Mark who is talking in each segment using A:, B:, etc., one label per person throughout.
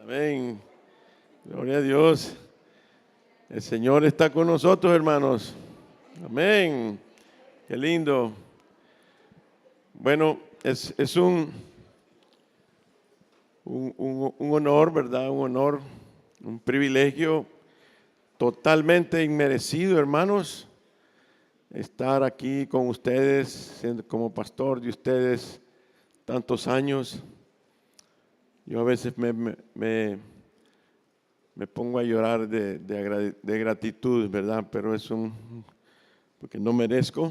A: Amén. Gloria a Dios. El Señor está con nosotros, hermanos. Amén. Qué lindo. Bueno, es un honor, ¿verdad? Un honor, un privilegio totalmente inmerecido, hermanos, estar aquí con ustedes, siendo como pastor de ustedes tantos años. Yo a veces me pongo a llorar de gratitud, ¿verdad? Pero es porque no merezco.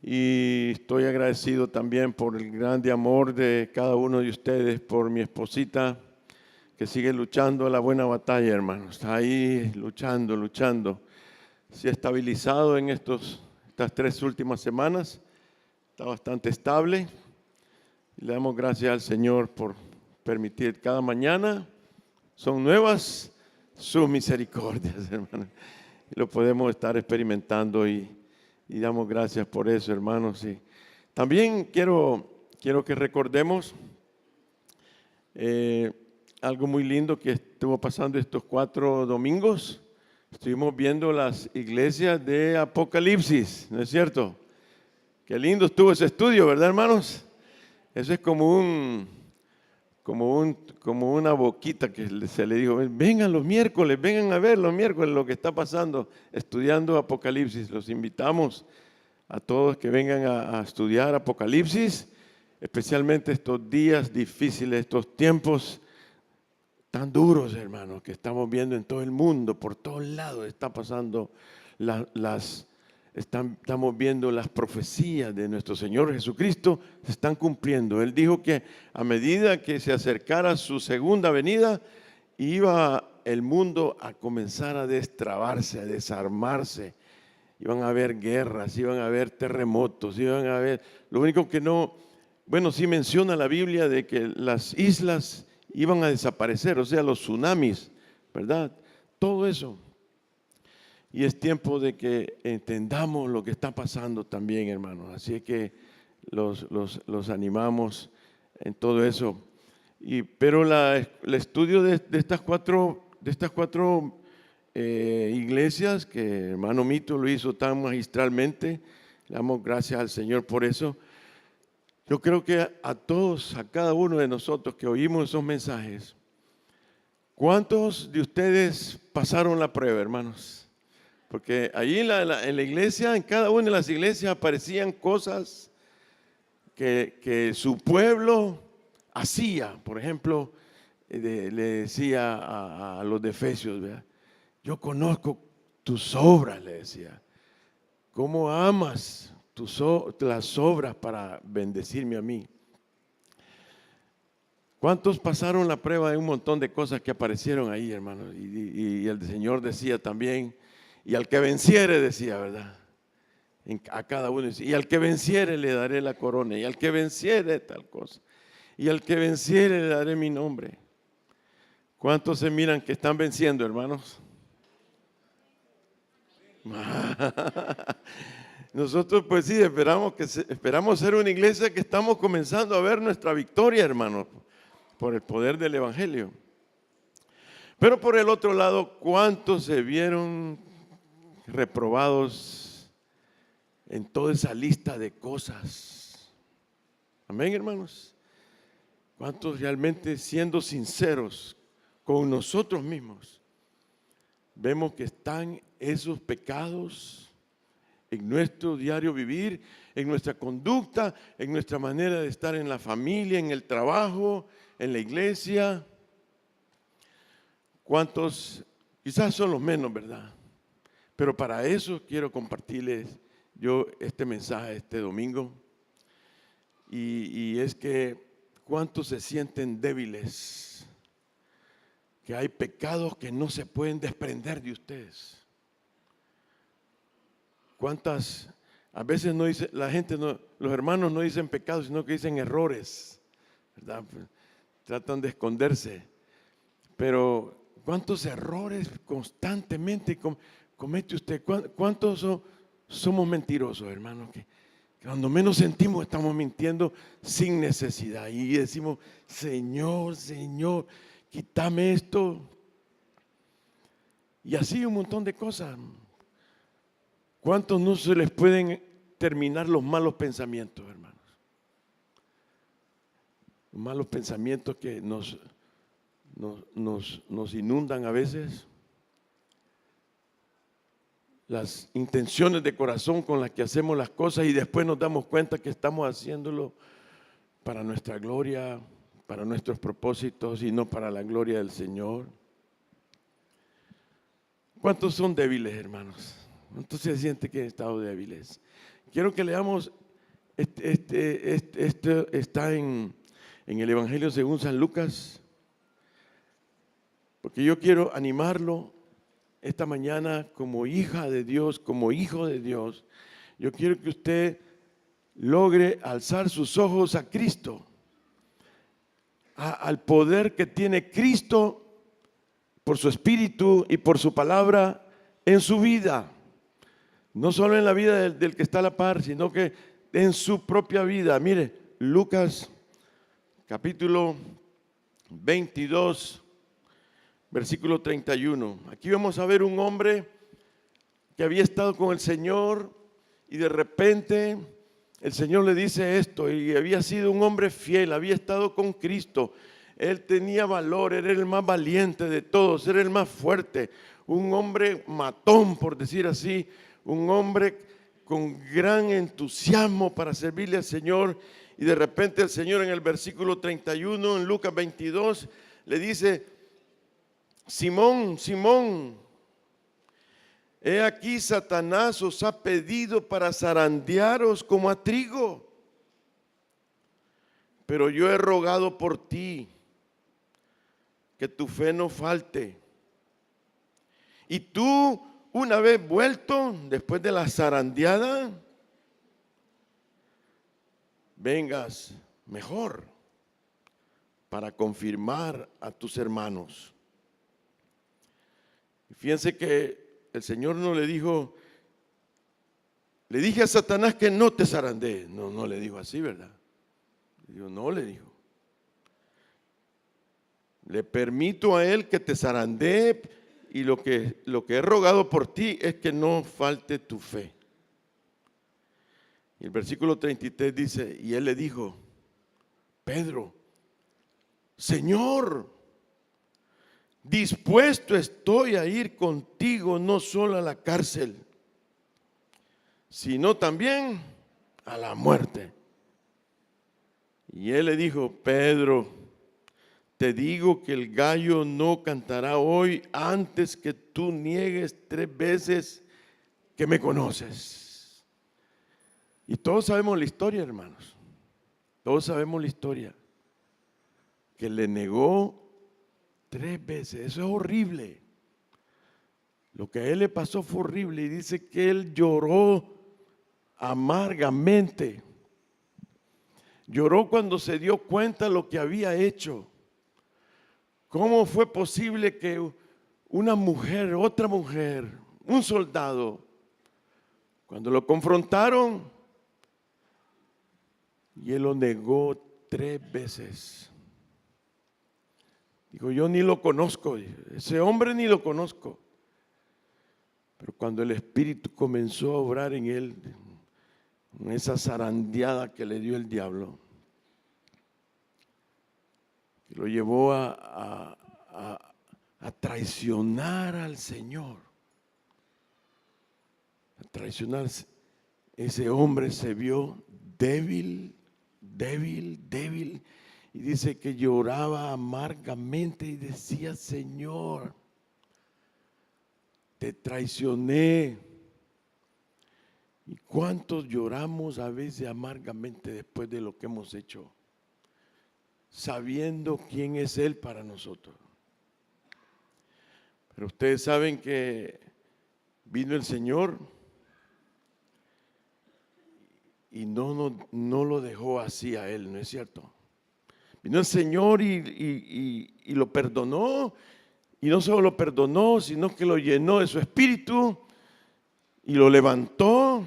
A: Y estoy agradecido también por el grande amor de cada uno de ustedes, por mi esposita, que sigue luchando la buena batalla, hermanos. Está ahí luchando. Se ha estabilizado en estas 3 últimas semanas. Está bastante estable. Y le damos gracias al Señor por permitir cada mañana. Son nuevas sus misericordias, hermanos. Y lo podemos estar experimentando y damos gracias por eso, hermanos. Y también quiero que recordemos algo muy lindo que estuvo pasando estos 4 domingos. Estuvimos viendo las iglesias de Apocalipsis, ¿no es cierto? Qué lindo estuvo ese estudio, ¿verdad, hermanos? Eso es como una boquita que se le dijo: vengan los miércoles, vengan a ver los miércoles lo que está pasando estudiando Apocalipsis. Los invitamos a todos que vengan a estudiar Apocalipsis, especialmente estos días difíciles, estos tiempos tan duros, hermanos, que estamos viendo en todo el mundo. Por todos lados está pasando estamos viendo las profecías de nuestro Señor Jesucristo se están cumpliendo. Él dijo que a medida que se acercara su segunda venida, iba el mundo a comenzar a destrabarse, a desarmarse. Iban a haber guerras, iban a haber terremotos, iban a haber… Lo único que no… Bueno, sí menciona la Biblia de que las islas iban a desaparecer, o sea, los tsunamis, ¿verdad? Todo eso. Y es tiempo de que entendamos lo que está pasando también, hermanos. Así es que los animamos en todo eso. Pero el estudio de estas cuatro iglesias, que el hermano Mito lo hizo tan magistralmente, le damos gracias al Señor por eso. Yo creo que a todos, a cada uno de nosotros que oímos esos mensajes, ¿cuántos de ustedes pasaron la prueba, hermanos? Porque allí en la iglesia, en cada una de las iglesias aparecían cosas que su pueblo hacía. Por ejemplo, le decía a los de Efesios, ¿verdad? Yo conozco tus obras, le decía. ¿Cómo amas las obras para bendecirme a mí? ¿Cuántos pasaron la prueba de un montón de cosas que aparecieron ahí, hermanos? Y el Señor decía también, y al que venciere, decía, ¿verdad? A cada uno decía, y al que venciere le daré la corona, y al que venciere tal cosa, y al que venciere le daré mi nombre. ¿Cuántos se miran que están venciendo, hermanos? Nosotros pues sí, esperamos ser una iglesia que estamos comenzando a ver nuestra victoria, hermanos, por el poder del Evangelio. Pero por el otro lado, ¿cuántos se vieron reprobados en toda esa lista de cosas? Amén, hermanos. ¿Cuántos realmente, siendo sinceros con nosotros mismos, vemos que están esos pecados en nuestro diario vivir, en nuestra conducta, en nuestra manera de estar en la familia, en el trabajo, en la iglesia? ¿Cuántos? Quizás son los menos, ¿verdad? Pero para eso quiero compartirles yo este mensaje este domingo. Y es que ¿cuántos se sienten débiles? Que hay pecados que no se pueden desprender de ustedes. ¿Cuántas? A veces no dice, la gente, no, los hermanos no dicen pecados, sino que dicen errores, ¿verdad? Tratan de esconderse. Pero ¿cuántos errores constantemente comete usted? ¿Cuántos somos mentirosos, hermanos? Que cuando menos sentimos estamos mintiendo sin necesidad. Y decimos, Señor, quítame esto. Y así un montón de cosas. ¿Cuántos no se les pueden terminar los malos pensamientos, hermanos? Los malos pensamientos que nos inundan a veces. Las intenciones de corazón con las que hacemos las cosas y después nos damos cuenta que estamos haciéndolo para nuestra gloria, para nuestros propósitos y no para la gloria del Señor. ¿Cuántos son débiles, hermanos? ¿Cuántos se sienten que han estado débiles? Quiero que leamos, está en el Evangelio según San Lucas, porque yo quiero animarlo esta mañana como hija de Dios, como hijo de Dios. Yo quiero que usted logre alzar sus ojos a Cristo, al poder que tiene Cristo por su espíritu y por su palabra en su vida. No solo en la vida del que está a la par, sino que en su propia vida. Mire, Lucas capítulo 22, versículo 31. Aquí vamos a ver un hombre que había estado con el Señor y de repente el Señor le dice esto, y había sido un hombre fiel, había estado con Cristo. Él tenía valor, era el más valiente de todos, era el más fuerte, un hombre matón, por decir así, un hombre con gran entusiasmo para servirle al Señor. Y de repente el Señor en el versículo 31, en Lucas 22, le dice: Simón, Simón, he aquí Satanás os ha pedido para zarandearos como a trigo, pero yo he rogado por ti que tu fe no falte. Y tú, una vez vuelto, después de la zarandeada, vengas mejor para confirmar a tus hermanos. Fíjense que el Señor no le dijo, le dije a Satanás que no te zarandee. No le dijo así, ¿verdad? No le dijo. Le permito a él que te zarandee, y lo que he rogado por ti es que no falte tu fe. Y el versículo 33 dice, y él le dijo: Pedro, Señor, dispuesto estoy a ir contigo no solo a la cárcel, sino también a la muerte. Y él le dijo: Pedro, te digo que el gallo no cantará hoy antes que tú niegues 3 veces que me conoces. Y todos sabemos la historia, hermanos. Todos sabemos la historia. Que le negó 3 veces. Eso es horrible. Lo que a él le pasó fue horrible. Y dice que él lloró amargamente. Lloró cuando se dio cuenta de lo que había hecho. ¿Cómo fue posible que una mujer, otra mujer, un soldado, cuando lo confrontaron, y él lo negó 3 veces? Digo, yo ni lo conozco, ese hombre ni lo conozco. Pero cuando el Espíritu comenzó a obrar en él, en esa zarandeada que le dio el diablo, que lo llevó a traicionar al Señor, a traicionar, ese hombre se vio débil, y dice que lloraba amargamente y decía: Señor, te traicioné. ¿Y cuántos lloramos a veces amargamente después de lo que hemos hecho, sabiendo quién es Él para nosotros? Pero ustedes saben que vino el Señor y no lo dejó así a Él, ¿no es cierto? Vino el Señor y lo perdonó, y no solo lo perdonó, sino que lo llenó de su espíritu y lo levantó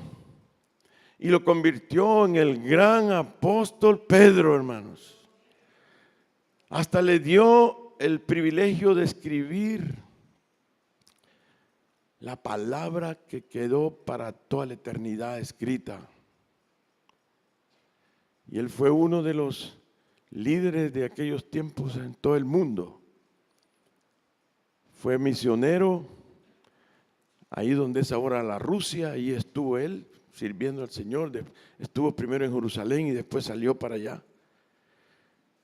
A: y lo convirtió en el gran apóstol Pedro, hermanos. Hasta le dio el privilegio de escribir la palabra que quedó para toda la eternidad escrita. Y él fue uno de los líderes de aquellos tiempos en todo el mundo. Fue misionero, ahí donde es ahora la Rusia, ahí estuvo él sirviendo al Señor. Estuvo primero en Jerusalén y después salió para allá.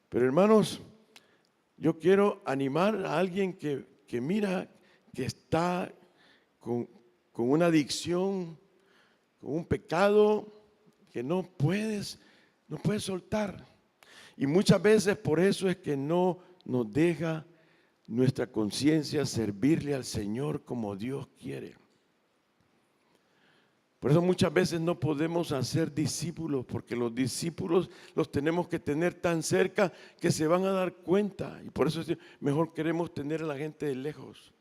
A: Pero hermanos, yo quiero animar a alguien que mira que está con una adicción, con un pecado que no puedes soltar. Y muchas veces por eso es que no nos deja nuestra conciencia servirle al Señor como Dios quiere. Por eso muchas veces no podemos hacer discípulos, porque los discípulos los tenemos que tener tan cerca que se van a dar cuenta. Y por eso mejor queremos tener a la gente de lejos.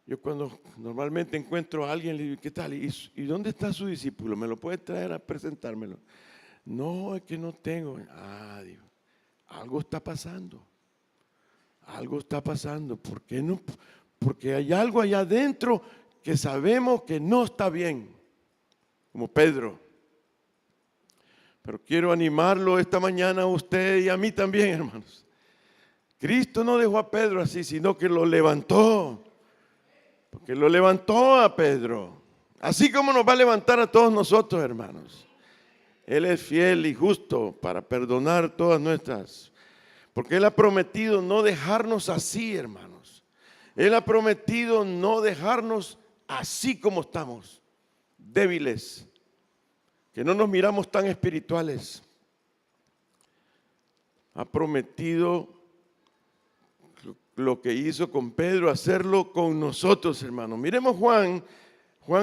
A: Yo cuando normalmente encuentro a alguien, le digo, ¿qué tal? ¿Y dónde está su discípulo? ¿Me lo puede traer a presentármelo? No, es que no tengo. Digo, algo está pasando. Algo está pasando. ¿Por qué no? Porque hay algo allá adentro que sabemos que no está bien, como Pedro. Pero quiero animarlo esta mañana a usted y a mí también, hermanos. Cristo no dejó a Pedro así, sino que lo levantó. Porque lo levantó a Pedro. Así como nos va a levantar a todos nosotros, hermanos. Él es fiel y justo para perdonar todas nuestras. Porque Él ha prometido no dejarnos así, hermanos. Él ha prometido no dejarnos así como estamos, débiles, que no nos miramos tan espirituales. Ha prometido lo que hizo con Pedro, hacerlo con nosotros, hermanos. Miremos Juan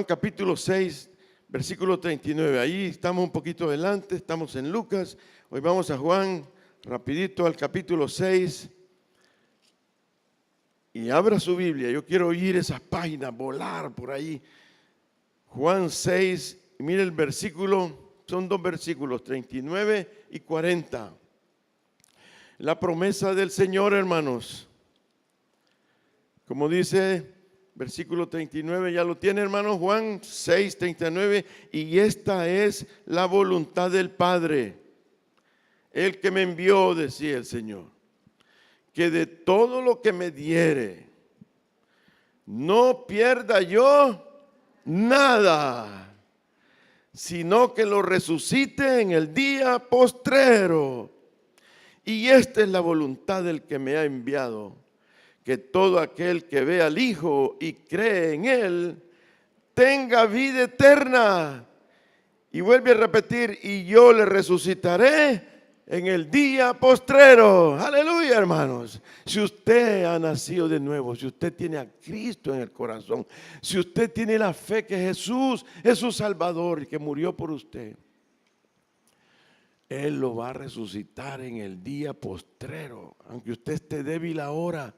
A: capítulo 6, versículo 39. Ahí estamos un poquito adelante, estamos en Lucas. Hoy vamos a Juan, rapidito al capítulo 6. Y abra su Biblia, yo quiero oír esas páginas, volar por ahí. Juan 6, mire el versículo, son dos versículos, 39 y 40. La promesa del Señor, hermanos. Como dice versículo 39, ya lo tiene, hermanos, Juan 6, 39. Y esta es la voluntad del Padre, el que me envió, decía el Señor, que de todo lo que me diere, no pierda yo nada, sino que lo resucite en el día postrero. Y esta es la voluntad del que me ha enviado, que todo aquel que ve al Hijo y cree en Él, tenga vida eterna. Y vuelve a repetir, y yo le resucitaré en el día postrero. Aleluya, hermanos. Si usted ha nacido de nuevo, si usted tiene a Cristo en el corazón, si usted tiene la fe que Jesús es su Salvador y que murió por usted, Él lo va a resucitar en el día postrero. Aunque usted esté débil ahora,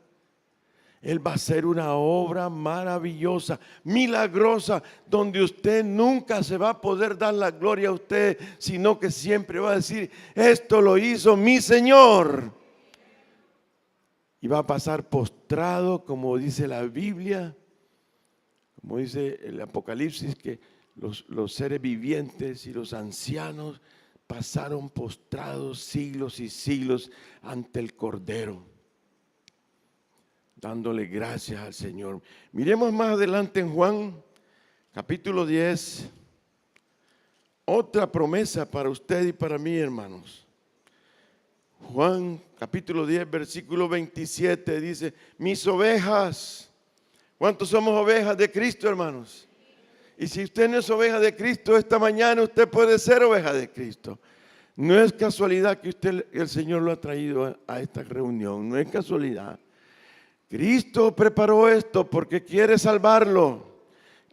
A: Él va a hacer una obra maravillosa, milagrosa, donde usted nunca se va a poder dar la gloria a usted, sino que siempre va a decir, esto lo hizo mi Señor. Y va a pasar postrado, como dice la Biblia, como dice el Apocalipsis, que los seres vivientes y los ancianos pasaron postrados siglos y siglos ante el Cordero, dándole gracias al Señor. Miremos más adelante en Juan, capítulo 10, otra promesa para usted y para mí, hermanos. Juan, capítulo 10, versículo 27, dice, mis ovejas. ¿Cuántos somos ovejas de Cristo, hermanos? Y si usted no es oveja de Cristo, esta mañana usted puede ser oveja de Cristo. No es casualidad que el Señor lo ha traído a esta reunión, no es casualidad. Cristo preparó esto porque quiere salvarlo,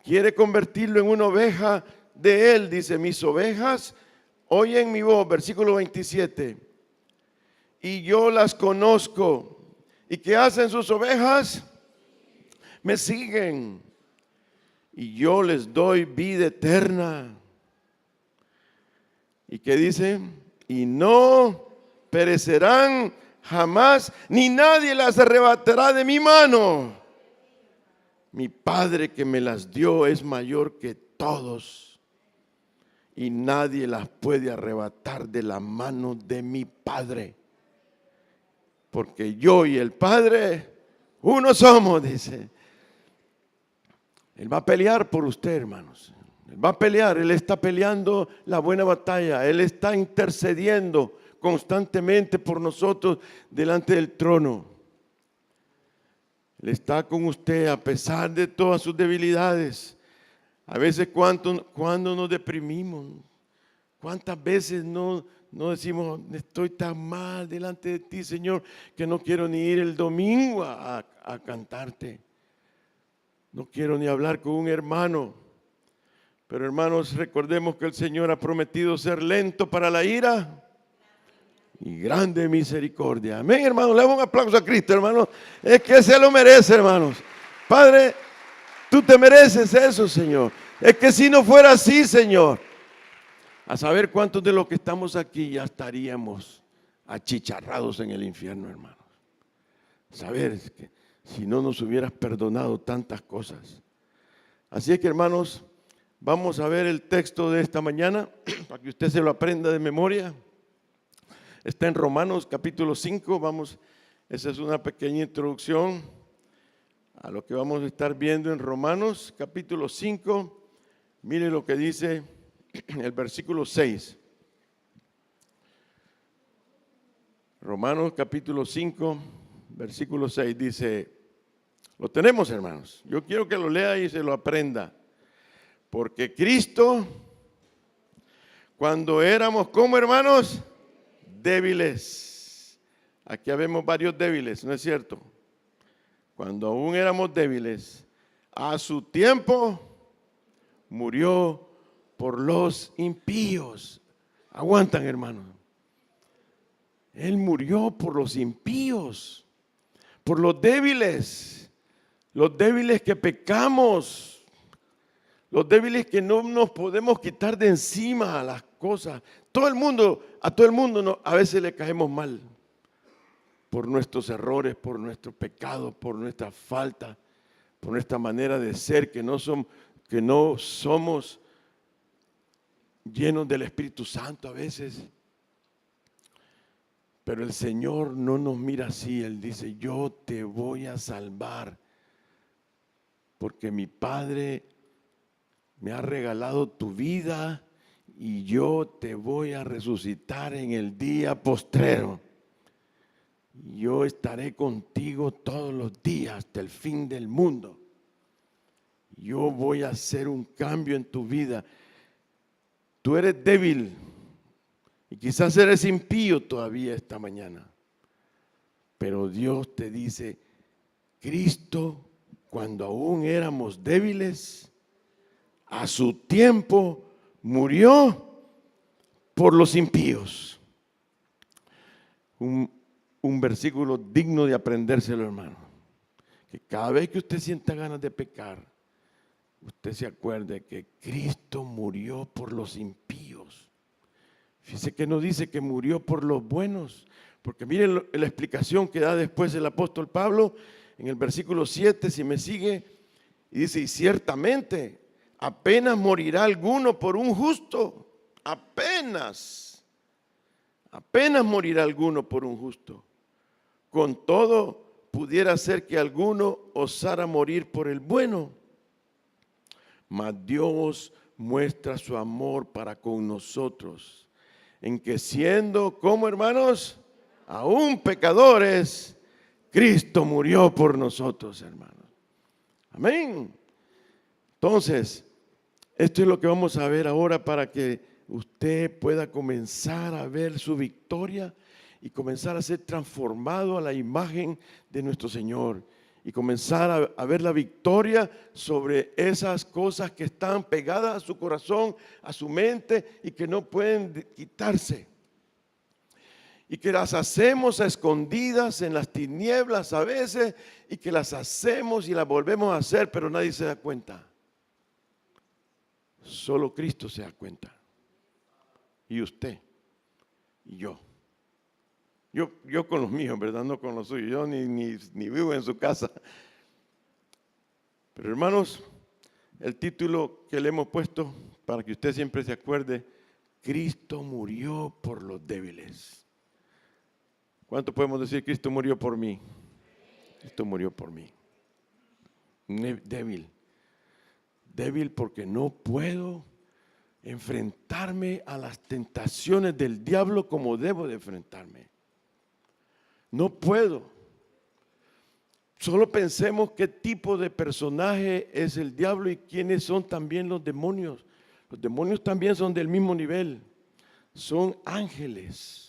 A: quiere convertirlo en una oveja de Él. Dice, mis ovejas oyen mi voz, versículo 27, y yo las conozco. ¿Y qué hacen sus ovejas? Me siguen, y yo les doy vida eterna. ¿Y qué dice? Y no perecerán jamás, ni nadie las arrebatará de mi mano. Mi Padre que me las dio es mayor que todos, y nadie las puede arrebatar de la mano de mi Padre. Porque yo y el Padre, uno somos, dice. Él va a pelear por usted, hermanos. Él va a pelear, Él está peleando la buena batalla. Él está intercediendo constantemente por nosotros delante del trono. Él está con usted a pesar de todas sus debilidades. A veces cuando nos deprimimos, cuántas veces no decimos, estoy tan mal delante de ti, Señor, que no quiero ni ir el domingo a cantarte. No quiero ni hablar con un hermano. Pero hermanos, recordemos que el Señor ha prometido ser lento para la ira y grande misericordia. Amén, hermanos. Le damos un aplauso a Cristo, hermanos. Es que se lo merece, hermanos. Padre, tú te mereces eso, Señor. Es que si no fuera así, Señor, a saber cuántos de los que estamos aquí ya estaríamos achicharrados en el infierno, hermanos. Saber que si no nos hubieras perdonado tantas cosas. Así es que, hermanos, vamos a ver el texto de esta mañana para que usted se lo aprenda de memoria. Está en Romanos capítulo 5. Esa es una pequeña introducción a lo que vamos a estar viendo en Romanos capítulo 5. Mire lo que dice el versículo 6. Romanos capítulo 5, versículo 6 dice, lo tenemos, hermanos. Yo quiero que lo lea y se lo aprenda. Porque Cristo, cuando éramos como hermanos, débiles. Aquí habemos varios débiles, ¿no es cierto? Cuando aún éramos débiles, a su tiempo murió por los impíos. Aguantan, hermanos. Él murió por los impíos, por los débiles que pecamos, los débiles que no nos podemos quitar de encima las cosas. A todo el mundo a veces le caemos mal por nuestros errores, por nuestros pecados, por nuestra falta, por nuestra manera de ser, que no somos llenos del Espíritu Santo a veces. Pero el Señor no nos mira así. Él dice, yo te voy a salvar, porque mi Padre me ha regalado tu vida y yo te voy a resucitar en el día postrero. Yo estaré contigo todos los días hasta el fin del mundo. Yo voy a hacer un cambio en tu vida. Tú eres débil y quizás eres impío todavía esta mañana. Pero Dios te dice, Cristo, cuando aún éramos débiles, a su tiempo murió por los impíos. Un versículo digno de aprendérselo, hermano. Que cada vez que usted sienta ganas de pecar, usted se acuerde que Cristo murió por los impíos. Fíjese que no dice que murió por los buenos, porque miren la explicación que da después el apóstol Pablo en el versículo 7, si me sigue, y dice, y ciertamente apenas morirá alguno por un justo, apenas morirá alguno por un justo. Con todo, pudiera ser que alguno osara morir por el bueno. Mas Dios muestra su amor para con nosotros, en que siendo como hermanos, aún pecadores, Cristo murió por nosotros, hermanos. Amén. Entonces, esto es lo que vamos a ver ahora para que usted pueda comenzar a ver su victoria y comenzar a ser transformado a la imagen de nuestro Señor y comenzar a ver la victoria sobre esas cosas que están pegadas a su corazón, a su mente y que no pueden quitarse. Y que las hacemos a escondidas en las tinieblas a veces y que las hacemos y las volvemos a hacer, pero nadie se da cuenta. Solo Cristo se da cuenta. Y usted y yo. Yo con los míos, ¿verdad? No con los suyos. Yo ni vivo en su casa. Pero hermanos, el título que le hemos puesto, para que usted siempre se acuerde, Cristo murió por los débiles. ¿Cuánto podemos decir Cristo murió por mí? Cristo murió por mí. Débil. Débil porque no puedo enfrentarme a las tentaciones del diablo como debo de enfrentarme. No puedo. Solo pensemos qué tipo de personaje es el diablo y quiénes son también los demonios. Los demonios también son del mismo nivel. Son ángeles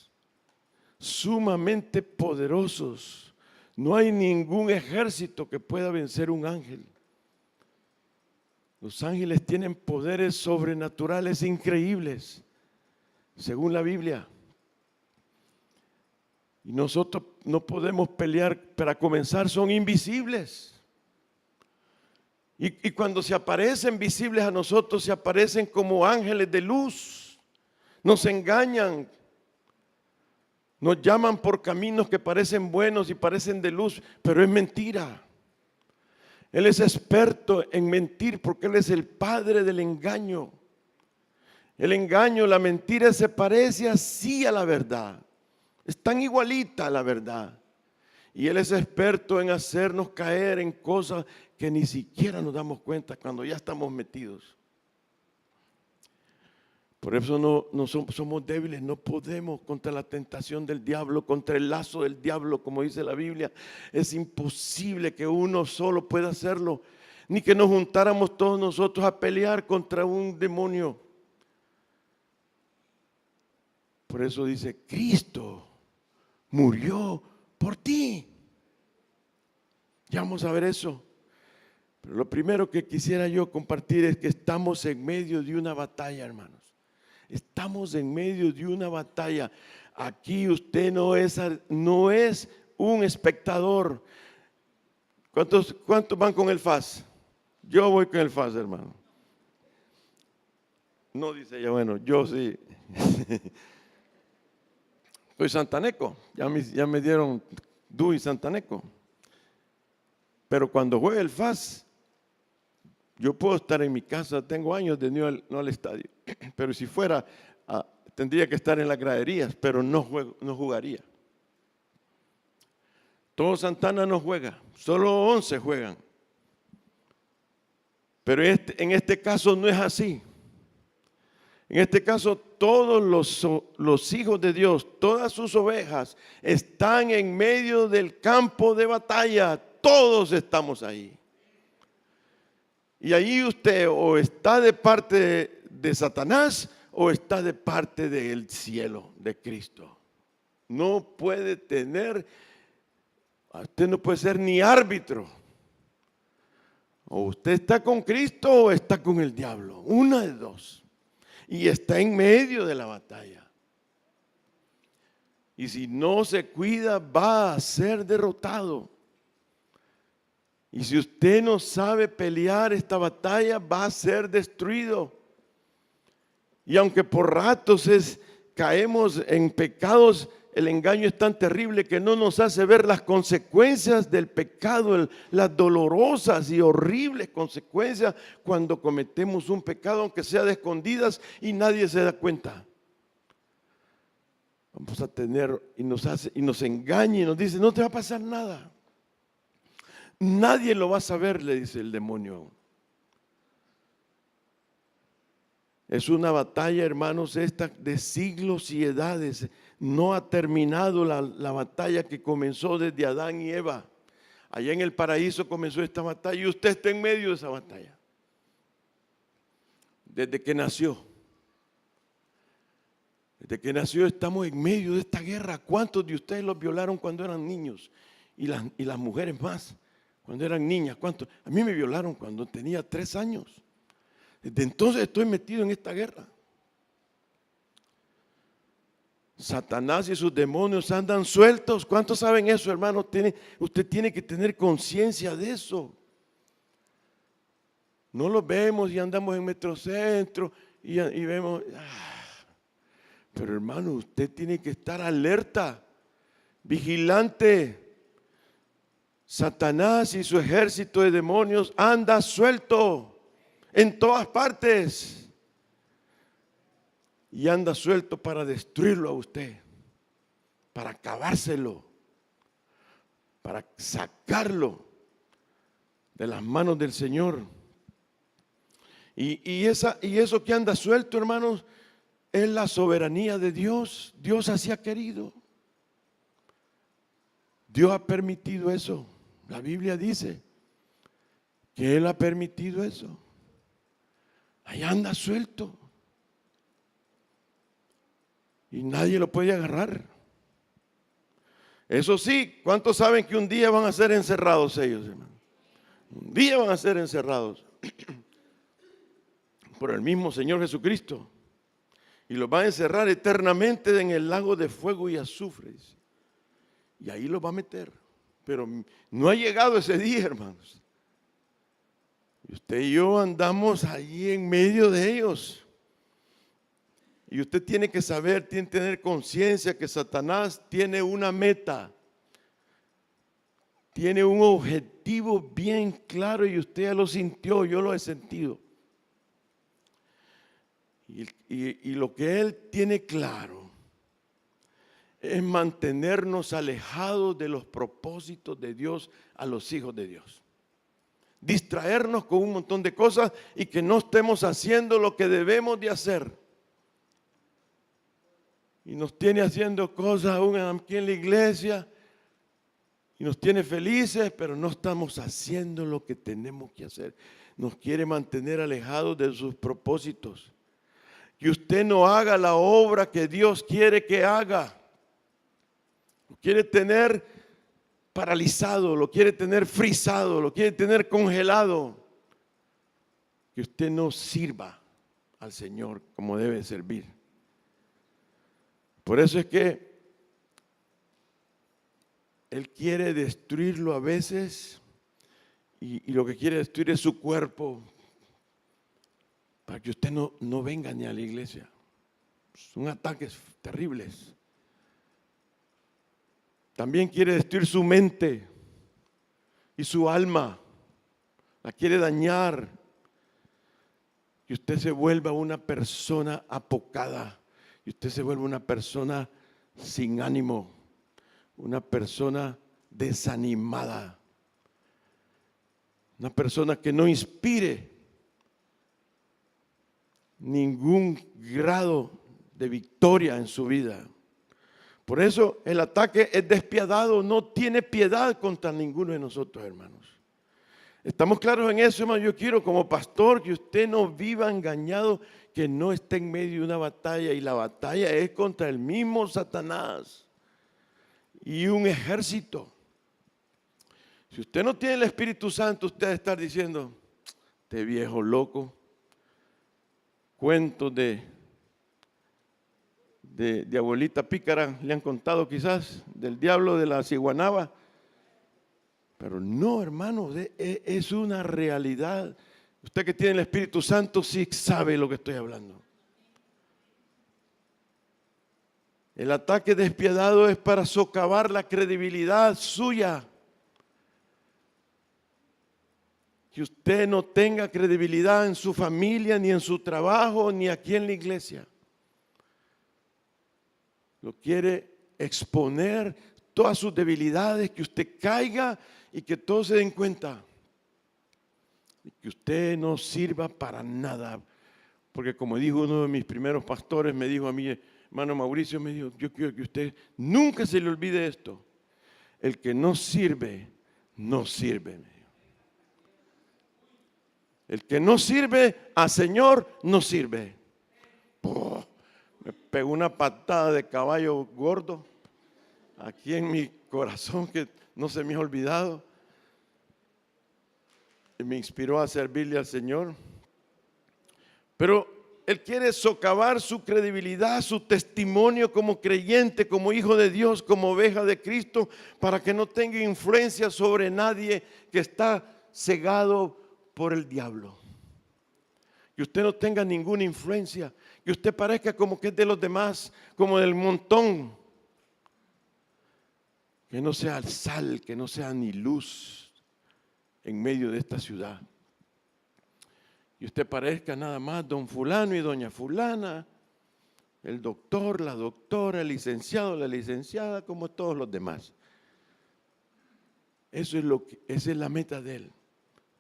A: sumamente poderosos. No hay ningún ejército que pueda vencer un ángel. Los ángeles tienen poderes sobrenaturales increíbles, según la Biblia. Y nosotros no podemos pelear. Para comenzar, son invisibles. Y cuando se aparecen visibles a nosotros, se aparecen como ángeles de luz. Nos engañan. Nos llaman por caminos que parecen buenos y parecen de luz, pero es mentira. Él es experto en mentir porque Él es el padre del engaño. El engaño, la mentira se parece así a la verdad. Es tan igualita a la verdad. Y Él es experto en hacernos caer en cosas que ni siquiera nos damos cuenta cuando ya estamos metidos. Por eso no somos débiles, no podemos contra la tentación del diablo, contra el lazo del diablo, como dice la Biblia. Es imposible que uno solo pueda hacerlo, ni que nos juntáramos todos nosotros a pelear contra un demonio. Por eso dice, Cristo murió por ti. Ya vamos a ver eso. Pero lo primero que quisiera yo compartir es que estamos en medio de una batalla, hermanos. Estamos en medio de una batalla. Aquí usted no es un espectador. ¿Cuántos van con el FAS? Yo voy con el FAS, hermano. No dice ella, bueno, yo sí. Soy santaneco, ya me dieron DUI santaneco. Pero cuando juega el FAS, yo puedo estar en mi casa, tengo años de no al estadio, pero si fuera, tendría que estar en las graderías, pero no jugaría. Todo Santana no juega, solo 11 juegan. Pero en este caso no es así. En este caso, todos los hijos de Dios, todas sus ovejas, están en medio del campo de batalla. Todos estamos ahí. Y ahí usted o está de parte de Satanás o está de parte del cielo, de Cristo. No puede usted no puede ser ni árbitro. O usted está con Cristo o está con el diablo. Una de dos. Y está en medio de la batalla. Y si no se cuida, va a ser derrotado. Y si usted no sabe pelear esta batalla, va a ser destruido. Y aunque por ratos caemos en pecados, el engaño es tan terrible que no nos hace ver las consecuencias del pecado, las dolorosas y horribles consecuencias cuando cometemos un pecado, aunque sea de escondidas y nadie se da cuenta. Vamos a tener y nos engaña y nos dice, no te va a pasar nada. Nadie lo va a saber, le dice el demonio. Es una batalla, hermanos, esta de siglos y edades. No ha terminado la batalla que comenzó desde Adán y Eva. Allá en el paraíso comenzó esta batalla y usted está en medio de esa batalla. Desde que nació. Desde que nació estamos en medio de esta guerra. ¿Cuántos de ustedes los violaron cuando eran niños? Y las mujeres más, cuando eran niñas. ¿Cuántos? A mí me violaron cuando tenía 3 años. Desde entonces estoy metido en esta guerra. Satanás y sus demonios andan sueltos. ¿Cuántos saben eso, hermano? Usted tiene que tener conciencia de eso. No los vemos y andamos en Metrocentro y vemos. Pero hermano, usted tiene que estar alerta. vigilante. Satanás y su ejército de demonios anda suelto en todas partes. Y anda suelto para destruirlo a usted, para acabárselo, para sacarlo de las manos del Señor. Y eso que anda suelto, hermanos, es la soberanía de Dios. Dios así ha querido. Dios ha permitido eso. La Biblia dice que Él ha permitido eso. Ahí anda suelto. Y nadie lo puede agarrar. Eso sí, ¿cuántos saben que un día van a ser encerrados ellos, hermano? Un día van a ser encerrados por el mismo Señor Jesucristo. Y los va a encerrar eternamente en el lago de fuego y azufre. Y ahí los va a meter. Pero no ha llegado ese día, hermanos. Y usted y yo andamos allí en medio de ellos. Y usted tiene que saber, tiene que tener conciencia que Satanás tiene una meta. Tiene un objetivo bien claro y usted ya lo sintió, yo lo he sentido. Y lo que él tiene claro es mantenernos alejados de los propósitos de Dios a los hijos de Dios. Distraernos con un montón de cosas y que no estemos haciendo lo que debemos de hacer. Y nos tiene haciendo cosas aún aquí en la iglesia y nos tiene felices, pero no estamos haciendo lo que tenemos que hacer. Nos quiere mantener alejados de sus propósitos. Que usted no haga la obra que Dios quiere que haga. Lo quiere tener paralizado, lo quiere tener frisado, lo quiere tener congelado. Que usted no sirva al Señor como debe servir. Por eso es que Él quiere destruirlo a veces y lo que quiere destruir es su cuerpo para que usted no venga ni a la iglesia. Son ataques terribles. También quiere destruir su mente y su alma. La quiere dañar. Y usted se vuelva una persona apocada. Y usted se vuelve una persona sin ánimo, una persona desanimada, una persona que no inspire ningún grado de victoria en su vida. Por eso el ataque es despiadado, no tiene piedad contra ninguno de nosotros, hermanos. ¿Estamos claros en eso, hermano? Yo quiero como pastor que usted no viva engañado, que no esté en medio de una batalla, y la batalla es contra el mismo Satanás y un ejército. Si usted no tiene el Espíritu Santo, usted va a estar diciendo, este viejo loco, cuentos de abuelita pícara le han contado quizás, del diablo de la ciguanaba. Pero no, hermanos, es una realidad. Usted que tiene el Espíritu Santo sí sabe lo que estoy hablando. El ataque despiadado es para socavar la credibilidad suya. Que usted no tenga credibilidad en su familia, ni en su trabajo, ni aquí en la iglesia. Lo quiere exponer todas sus debilidades, que usted caiga y que todos se den cuenta. Y que usted no sirva para nada. Porque como dijo uno de mis primeros pastores, me dijo a mí, hermano Mauricio, me dijo, yo quiero que usted nunca se le olvide esto. El que no sirve, no sirve. El que no sirve al Señor, no sirve. Oh, me pegó una patada de caballo gordo aquí en mi corazón que no se me ha olvidado. Y me inspiró a servirle al Señor. Pero Él quiere socavar su credibilidad, su testimonio como creyente, como hijo de Dios, como oveja de Cristo, para que no tenga influencia sobre nadie que está cegado por el diablo. Que usted no tenga ninguna influencia, que usted parezca como que es de los demás, como del montón. que no sea sal, que no sea ni luz en medio de esta ciudad. Y usted parezca nada más don fulano y doña fulana, el doctor, la doctora, el licenciado, la licenciada, como todos los demás. Esa es la meta de él.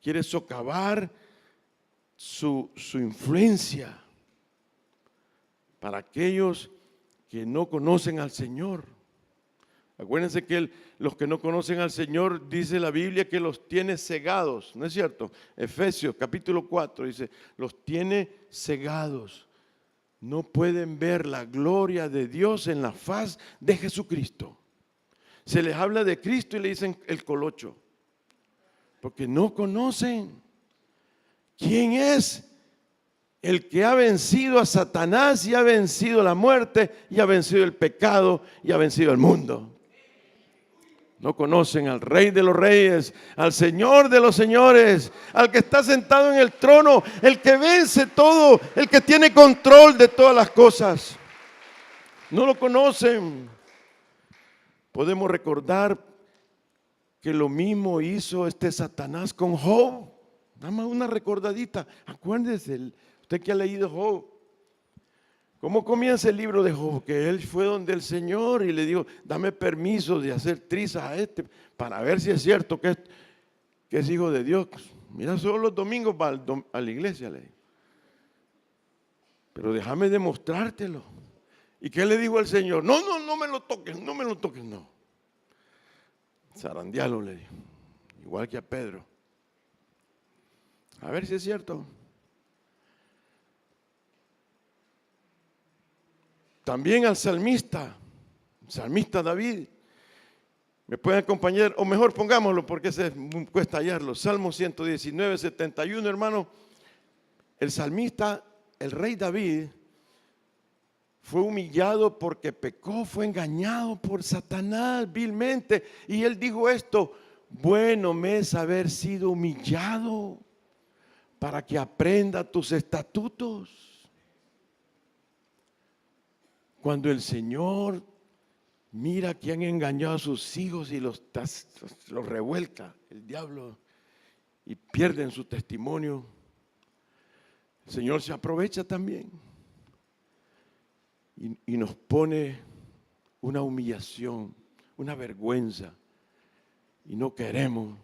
A: Quiere socavar su influencia para aquellos que no conocen al Señor. Acuérdense que los que no conocen al Señor, dice la Biblia que los tiene cegados, ¿no es cierto? Efesios capítulo 4 dice, los tiene cegados. No pueden ver la gloria de Dios en la faz de Jesucristo. Se les habla de Cristo y le dicen el colocho, porque no conocen quién es el que ha vencido a Satanás y ha vencido la muerte y ha vencido el pecado y ha vencido el mundo. No conocen al Rey de los Reyes, al Señor de los Señores, al que está sentado en el trono, el que vence todo, el que tiene control de todas las cosas. No lo conocen. Podemos recordar que lo mismo hizo este Satanás con Job. Nada más una recordadita. Acuérdese, usted que ha leído Job. ¿Cómo comienza el libro de Job? Que él fue donde el Señor y le dijo, dame permiso de hacer trizas a este para ver si es cierto que es hijo de Dios. Mira, solo los domingos va a la iglesia. Le dijo. Pero déjame demostrártelo. ¿Y qué le dijo el Señor? No me lo toques, no me lo toques, no. Zarandealo, le dijo. Igual que a Pedro. A ver si es cierto. También al salmista David. ¿Me pueden acompañar? O mejor pongámoslo porque se cuesta hallarlo. Salmo 119, 71, hermano. El salmista, el rey David, fue humillado porque pecó, fue engañado por Satanás vilmente. Y él dijo esto, bueno me es haber sido humillado para que aprenda tus estatutos. Cuando el Señor mira que han engañado a sus hijos y los revuelca el diablo y pierden su testimonio, el Señor se aprovecha también y nos pone una humillación, una vergüenza y no queremos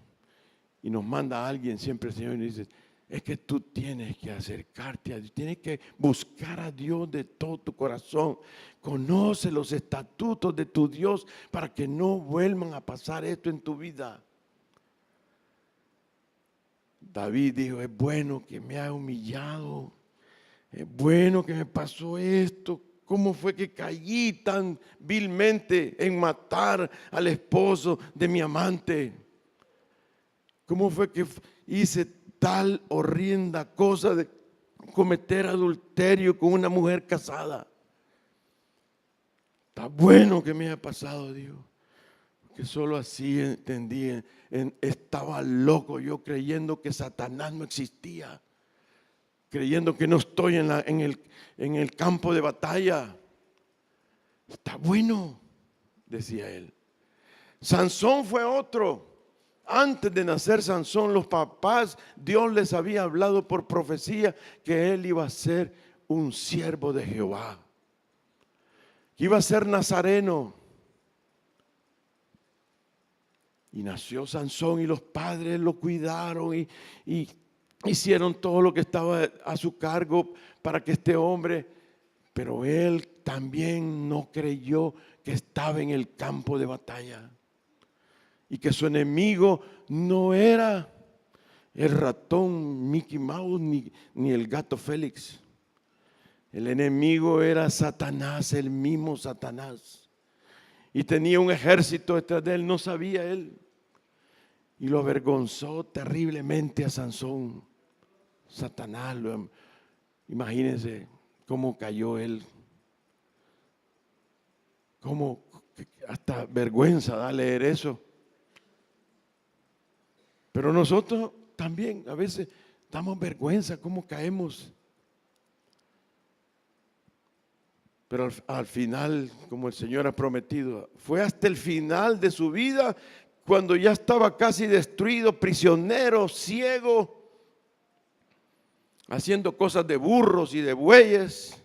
A: y nos manda a alguien siempre el Señor y dice, es que tú tienes que acercarte a Dios, tienes que buscar a Dios de todo tu corazón. Conoce los estatutos de tu Dios para que no vuelvan a pasar esto en tu vida. David dijo, es bueno que me haya humillado, es bueno que me pasó esto. ¿Cómo fue que caí tan vilmente en matar al esposo de mi amante? ¿Cómo fue que hice tal horrenda cosa de cometer adulterio con una mujer casada? Está bueno que me haya pasado, Dios, que solo así entendí. Estaba loco yo creyendo que Satanás no existía, creyendo que no estoy en el campo de batalla. Está bueno, decía él. Sansón fue otro. Antes de nacer Sansón, los papás, Dios les había hablado por profecía que él iba a ser un siervo de Jehová, que iba a ser nazareno. Y nació Sansón y los padres lo cuidaron y hicieron todo lo que estaba a su cargo para que este hombre, pero él también no creyó que estaba en el campo de batalla. Y que su enemigo no era el ratón Mickey Mouse ni el gato Félix. El enemigo era Satanás, el mismo Satanás. Y tenía un ejército detrás de él, no sabía él. Y lo avergonzó terriblemente a Sansón. Satanás, imagínense cómo cayó él. Cómo hasta vergüenza da leer eso. Pero nosotros también a veces damos vergüenza cómo caemos. Pero al final, como el Señor ha prometido, fue hasta el final de su vida, cuando ya estaba casi destruido, prisionero, ciego, haciendo cosas de burros y de bueyes,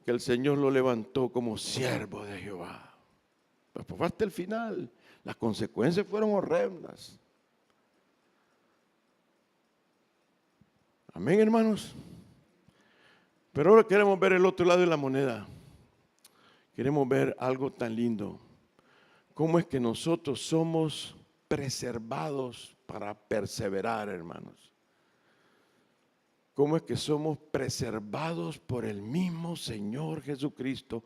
A: que el Señor lo levantó como siervo de Jehová. Pues fue hasta el final. Las consecuencias fueron horrendas. Amén, hermanos. Pero ahora queremos ver el otro lado de la moneda. Queremos ver algo tan lindo. ¿Cómo es que nosotros somos preservados para perseverar, hermanos? ¿Cómo es que somos preservados por el mismo Señor Jesucristo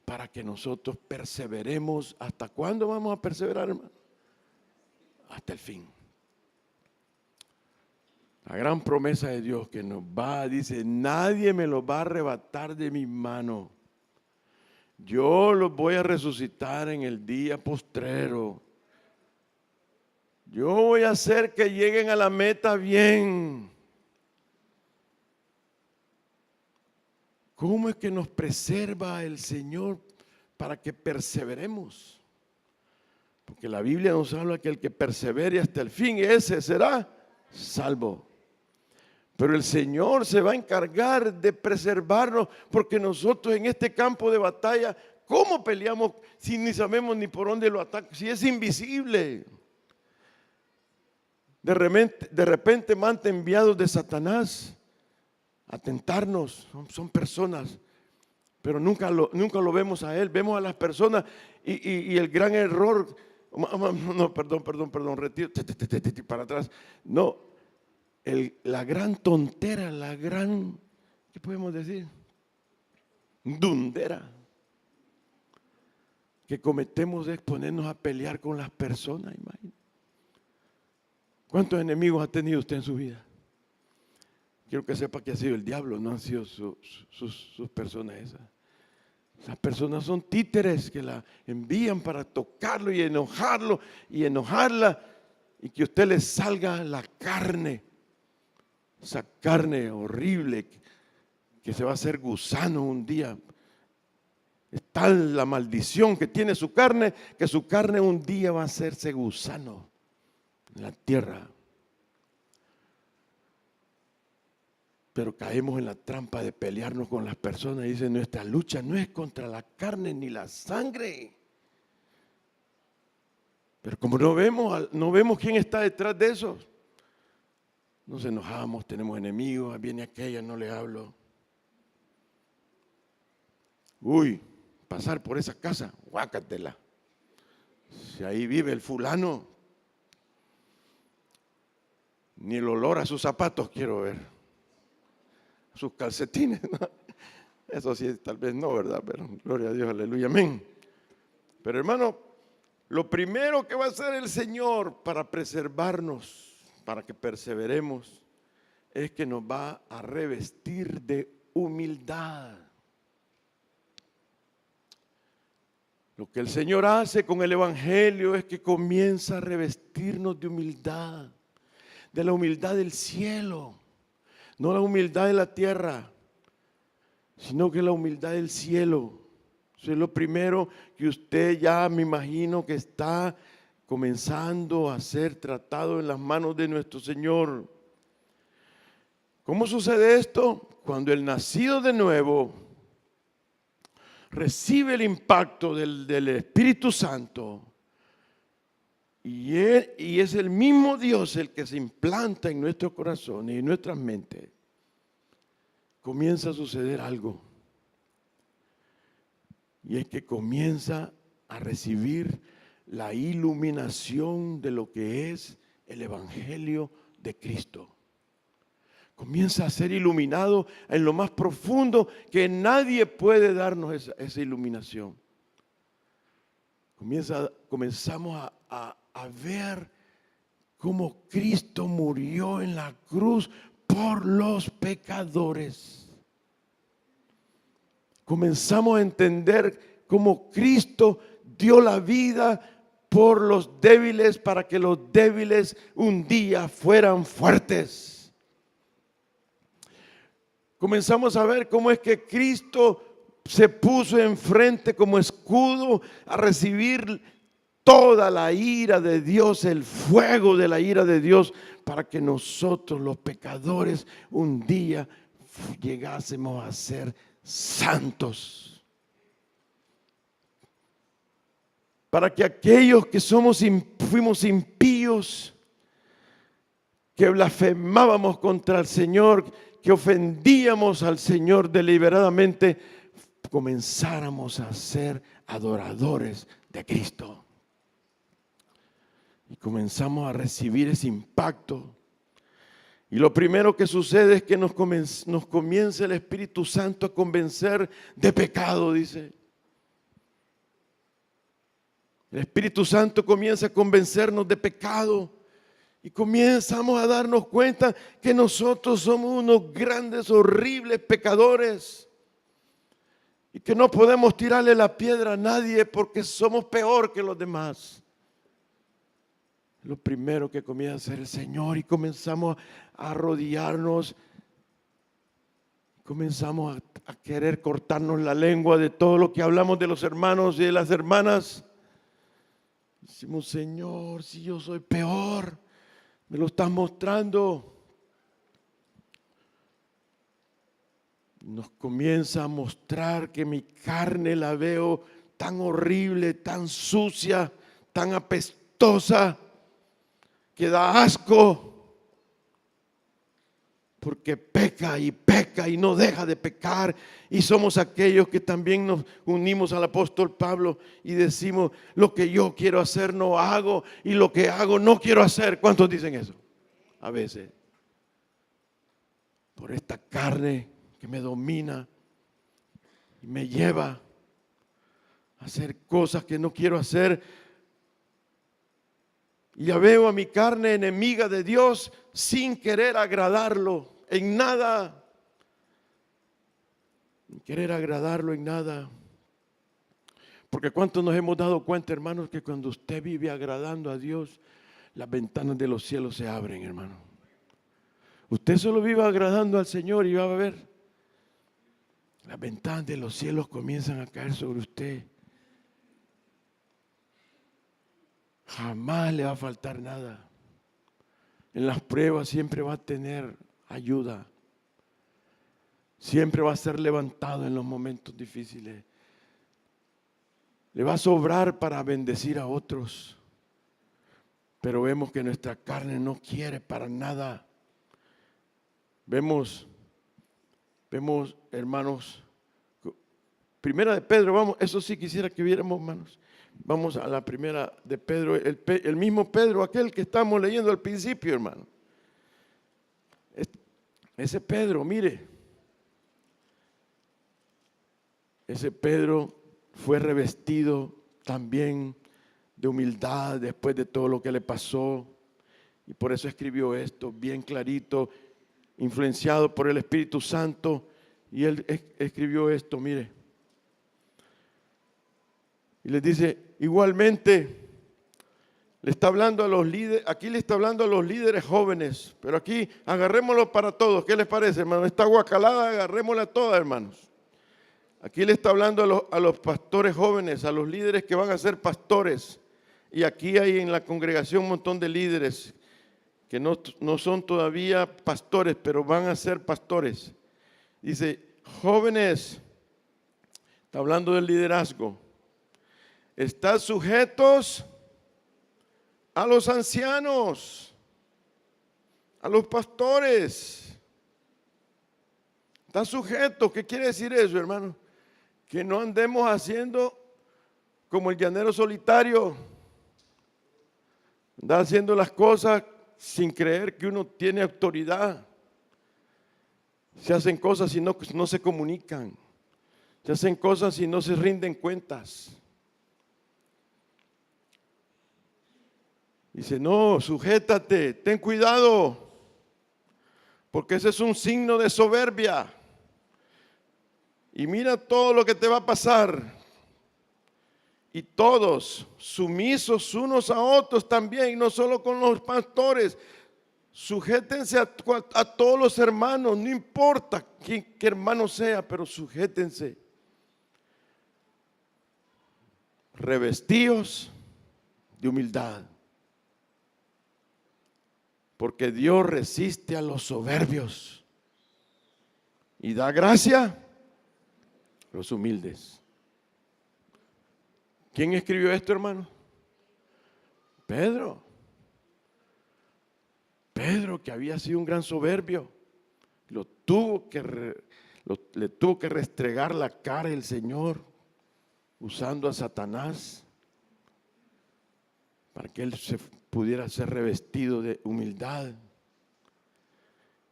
A: para que nosotros perseveremos? ¿Hasta cuándo vamos a perseverar, hermano? Hasta el fin. La gran promesa de Dios que nos va, dice, nadie me lo va a arrebatar de mi mano. Yo los voy a resucitar en el día postrero. Yo voy a hacer que lleguen a la meta bien. ¿Cómo es que nos preserva el Señor para que perseveremos? Porque la Biblia nos habla que el que persevere hasta el fin, ese será salvo. Pero el Señor se va a encargar de preservarnos, porque nosotros en este campo de batalla, ¿cómo peleamos si ni sabemos ni por dónde lo atacan? Si es invisible. De repente manda enviados de Satanás a tentarnos. Son personas, pero nunca lo vemos a él. Vemos a las personas y el gran error, no, perdón, retiro, para atrás. No. La gran tontera, ¿qué podemos decir? Dundera que cometemos es ponernos a pelear con las personas, imagínate. ¿Cuántos enemigos ha tenido usted en su vida? Quiero que sepa que ha sido el diablo, no han sido sus personas esas. Las personas son títeres que la envían para tocarlo y enojarlo y enojarla, y que a usted le salga la carne. Esa carne horrible que se va a hacer gusano un día. Es tal la maldición que tiene su carne, que su carne un día va a hacerse gusano en la tierra. Pero caemos en la trampa de pelearnos con las personas. Dice, nuestra lucha no es contra la carne ni la sangre. Pero como no vemos quién está detrás de eso, nos enojamos, tenemos enemigos, viene aquella, no le hablo. Uy, pasar por esa casa, guácatela. Si ahí vive el fulano, ni el olor a sus zapatos quiero ver. Sus calcetines, ¿no? Eso sí, tal vez no, ¿verdad? Pero gloria a Dios, aleluya, amén. Pero hermano, lo primero que va a hacer el Señor para preservarnos, para que perseveremos, es que nos va a revestir de humildad. Lo que el Señor hace con el Evangelio es que comienza a revestirnos de humildad, de la humildad del cielo, no la humildad de la tierra, sino que la humildad del cielo. Eso es lo primero que usted ya me imagino que está comenzando a ser tratado en las manos de nuestro Señor. ¿Cómo sucede esto? Cuando el nacido de nuevo recibe el impacto del Espíritu Santo y es el mismo Dios el que se implanta en nuestros corazones y en nuestras mentes, comienza a suceder algo. Y es que comienza a recibir la iluminación de lo que es el Evangelio de Cristo. Comienza a ser iluminado en lo más profundo, que nadie puede darnos esa iluminación. Comenzamos a ver cómo Cristo murió en la cruz por los pecadores. Comenzamos a entender cómo Cristo dio la vida por los débiles para que los débiles un día fueran fuertes. Comenzamos a ver cómo es que Cristo se puso enfrente como escudo a recibir toda la ira de Dios, el fuego de la ira de Dios, para que nosotros los pecadores un día llegásemos a ser santos. Para que aquellos que fuimos impíos, que blasfemábamos contra el Señor, que ofendíamos al Señor deliberadamente, comenzáramos a ser adoradores de Cristo. Y comenzamos a recibir ese impacto. Y lo primero que sucede es que nos comienza el Espíritu Santo a convencer de pecado, dice. El Espíritu Santo comienza a convencernos de pecado. Y comenzamos a darnos cuenta que nosotros somos unos grandes, horribles pecadores. Y que no podemos tirarle la piedra a nadie porque somos peor que los demás. Lo primero que comienza a hacer el Señor, y comenzamos a arrodillarnos, comenzamos a querer cortarnos la lengua de todo lo que hablamos de los hermanos y de las hermanas. Decimos: Señor, si yo soy peor, me lo estás mostrando. Nos comienza a mostrar que mi carne la veo tan horrible, tan sucia, tan apestosa, que da asco, porque peca y no deja de pecar. Y somos aquellos que también nos unimos al apóstol Pablo y decimos: lo que yo quiero hacer no hago, y lo que hago no quiero hacer. ¿Cuántos dicen eso? A veces, por esta carne que me domina y me lleva a hacer cosas que no quiero hacer. Y ya veo a mi carne enemiga de Dios sin querer agradarlo en nada. Sin querer agradarlo en nada. Porque ¿cuántos nos hemos dado cuenta, hermanos, que cuando usted vive agradando a Dios, las ventanas de los cielos se abren, hermano? Usted solo vive agradando al Señor y va a ver, las ventanas de los cielos comienzan a caer sobre usted. Jamás le va a faltar nada. En las pruebas siempre va a tener ayuda. Siempre va a ser levantado en los momentos difíciles. Le va a sobrar para bendecir a otros. Pero vemos que nuestra carne no quiere para nada. Vemos, hermanos, primera de Pedro, vamos, eso sí quisiera que viéramos, hermanos. Vamos a la primera de Pedro, el mismo Pedro, aquel que estamos leyendo al principio, hermano. Ese Pedro, mire, ese Pedro fue revestido también de humildad después de todo lo que le pasó, y por eso escribió esto bien clarito, influenciado por el Espíritu Santo, y él escribió esto, mire. Y les dice: igualmente, le está hablando a los líderes, aquí le está hablando a los líderes jóvenes, pero aquí agarrémoslo para todos. ¿Qué les parece, hermano? Esta guacalada, agarrémosla toda, hermanos. Aquí le está hablando a los pastores jóvenes, a los líderes que van a ser pastores. Y aquí hay en la congregación un montón de líderes que no son todavía pastores, pero van a ser pastores. Dice: jóvenes, está hablando del liderazgo. Están sujetos a los ancianos, a los pastores. Están sujetos. ¿Qué quiere decir eso, hermano? Que no andemos haciendo como el llanero solitario. Anda haciendo las cosas sin creer que uno tiene autoridad. Se hacen cosas y no se comunican. Se hacen cosas y no se rinden cuentas. Dice: no, sujétate, ten cuidado, porque ese es un signo de soberbia. Y mira todo lo que te va a pasar. Y todos sumisos unos a otros también, no solo con los pastores. Sujétense a todos los hermanos, no importa qué hermano sea, pero sujétense. revestidos de humildad. Porque Dios resiste a los soberbios y da gracia a los humildes. ¿Quién escribió esto, hermano? Pedro. Pedro, que había sido un gran soberbio, le tuvo que restregar la cara el Señor usando a Satanás para que él se pudiera ser revestido de humildad.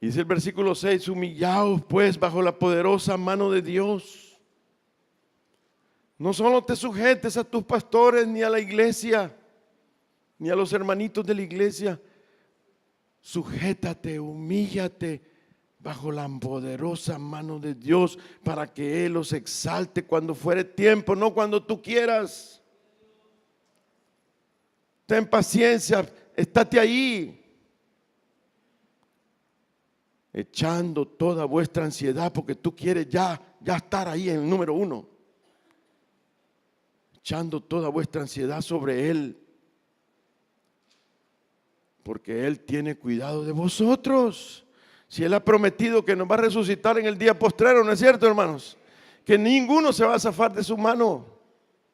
A: Y dice el versículo 6, humillaos pues bajo la poderosa mano de Dios. No solo te sujetes a tus pastores ni a la iglesia, ni a los hermanitos de la iglesia. Sujétate, humíllate bajo la poderosa mano de Dios para que Él los exalte cuando fuere tiempo, no cuando tú quieras. Ten paciencia, estate ahí, echando toda vuestra ansiedad porque tú quieres ya estar ahí en el número 1. Echando toda vuestra ansiedad sobre Él, porque Él tiene cuidado de vosotros. Si Él ha prometido que nos va a resucitar en el día postrero, ¿no es cierto, hermanos? Que ninguno se va a zafar de su mano,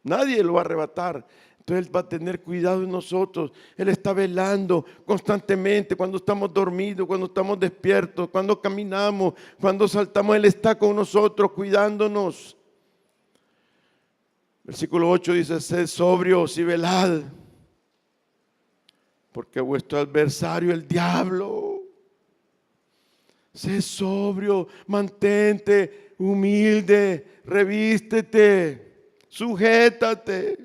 A: nadie lo va a arrebatar. Entonces Él va a tener cuidado de nosotros. Él está velando constantemente cuando estamos dormidos, cuando estamos despiertos, cuando caminamos, cuando saltamos. Él está con nosotros cuidándonos. Versículo 8 dice, sed sobrios y velad, porque vuestro adversario el diablo. Sé sobrio, mantente humilde, revístete, sujétate,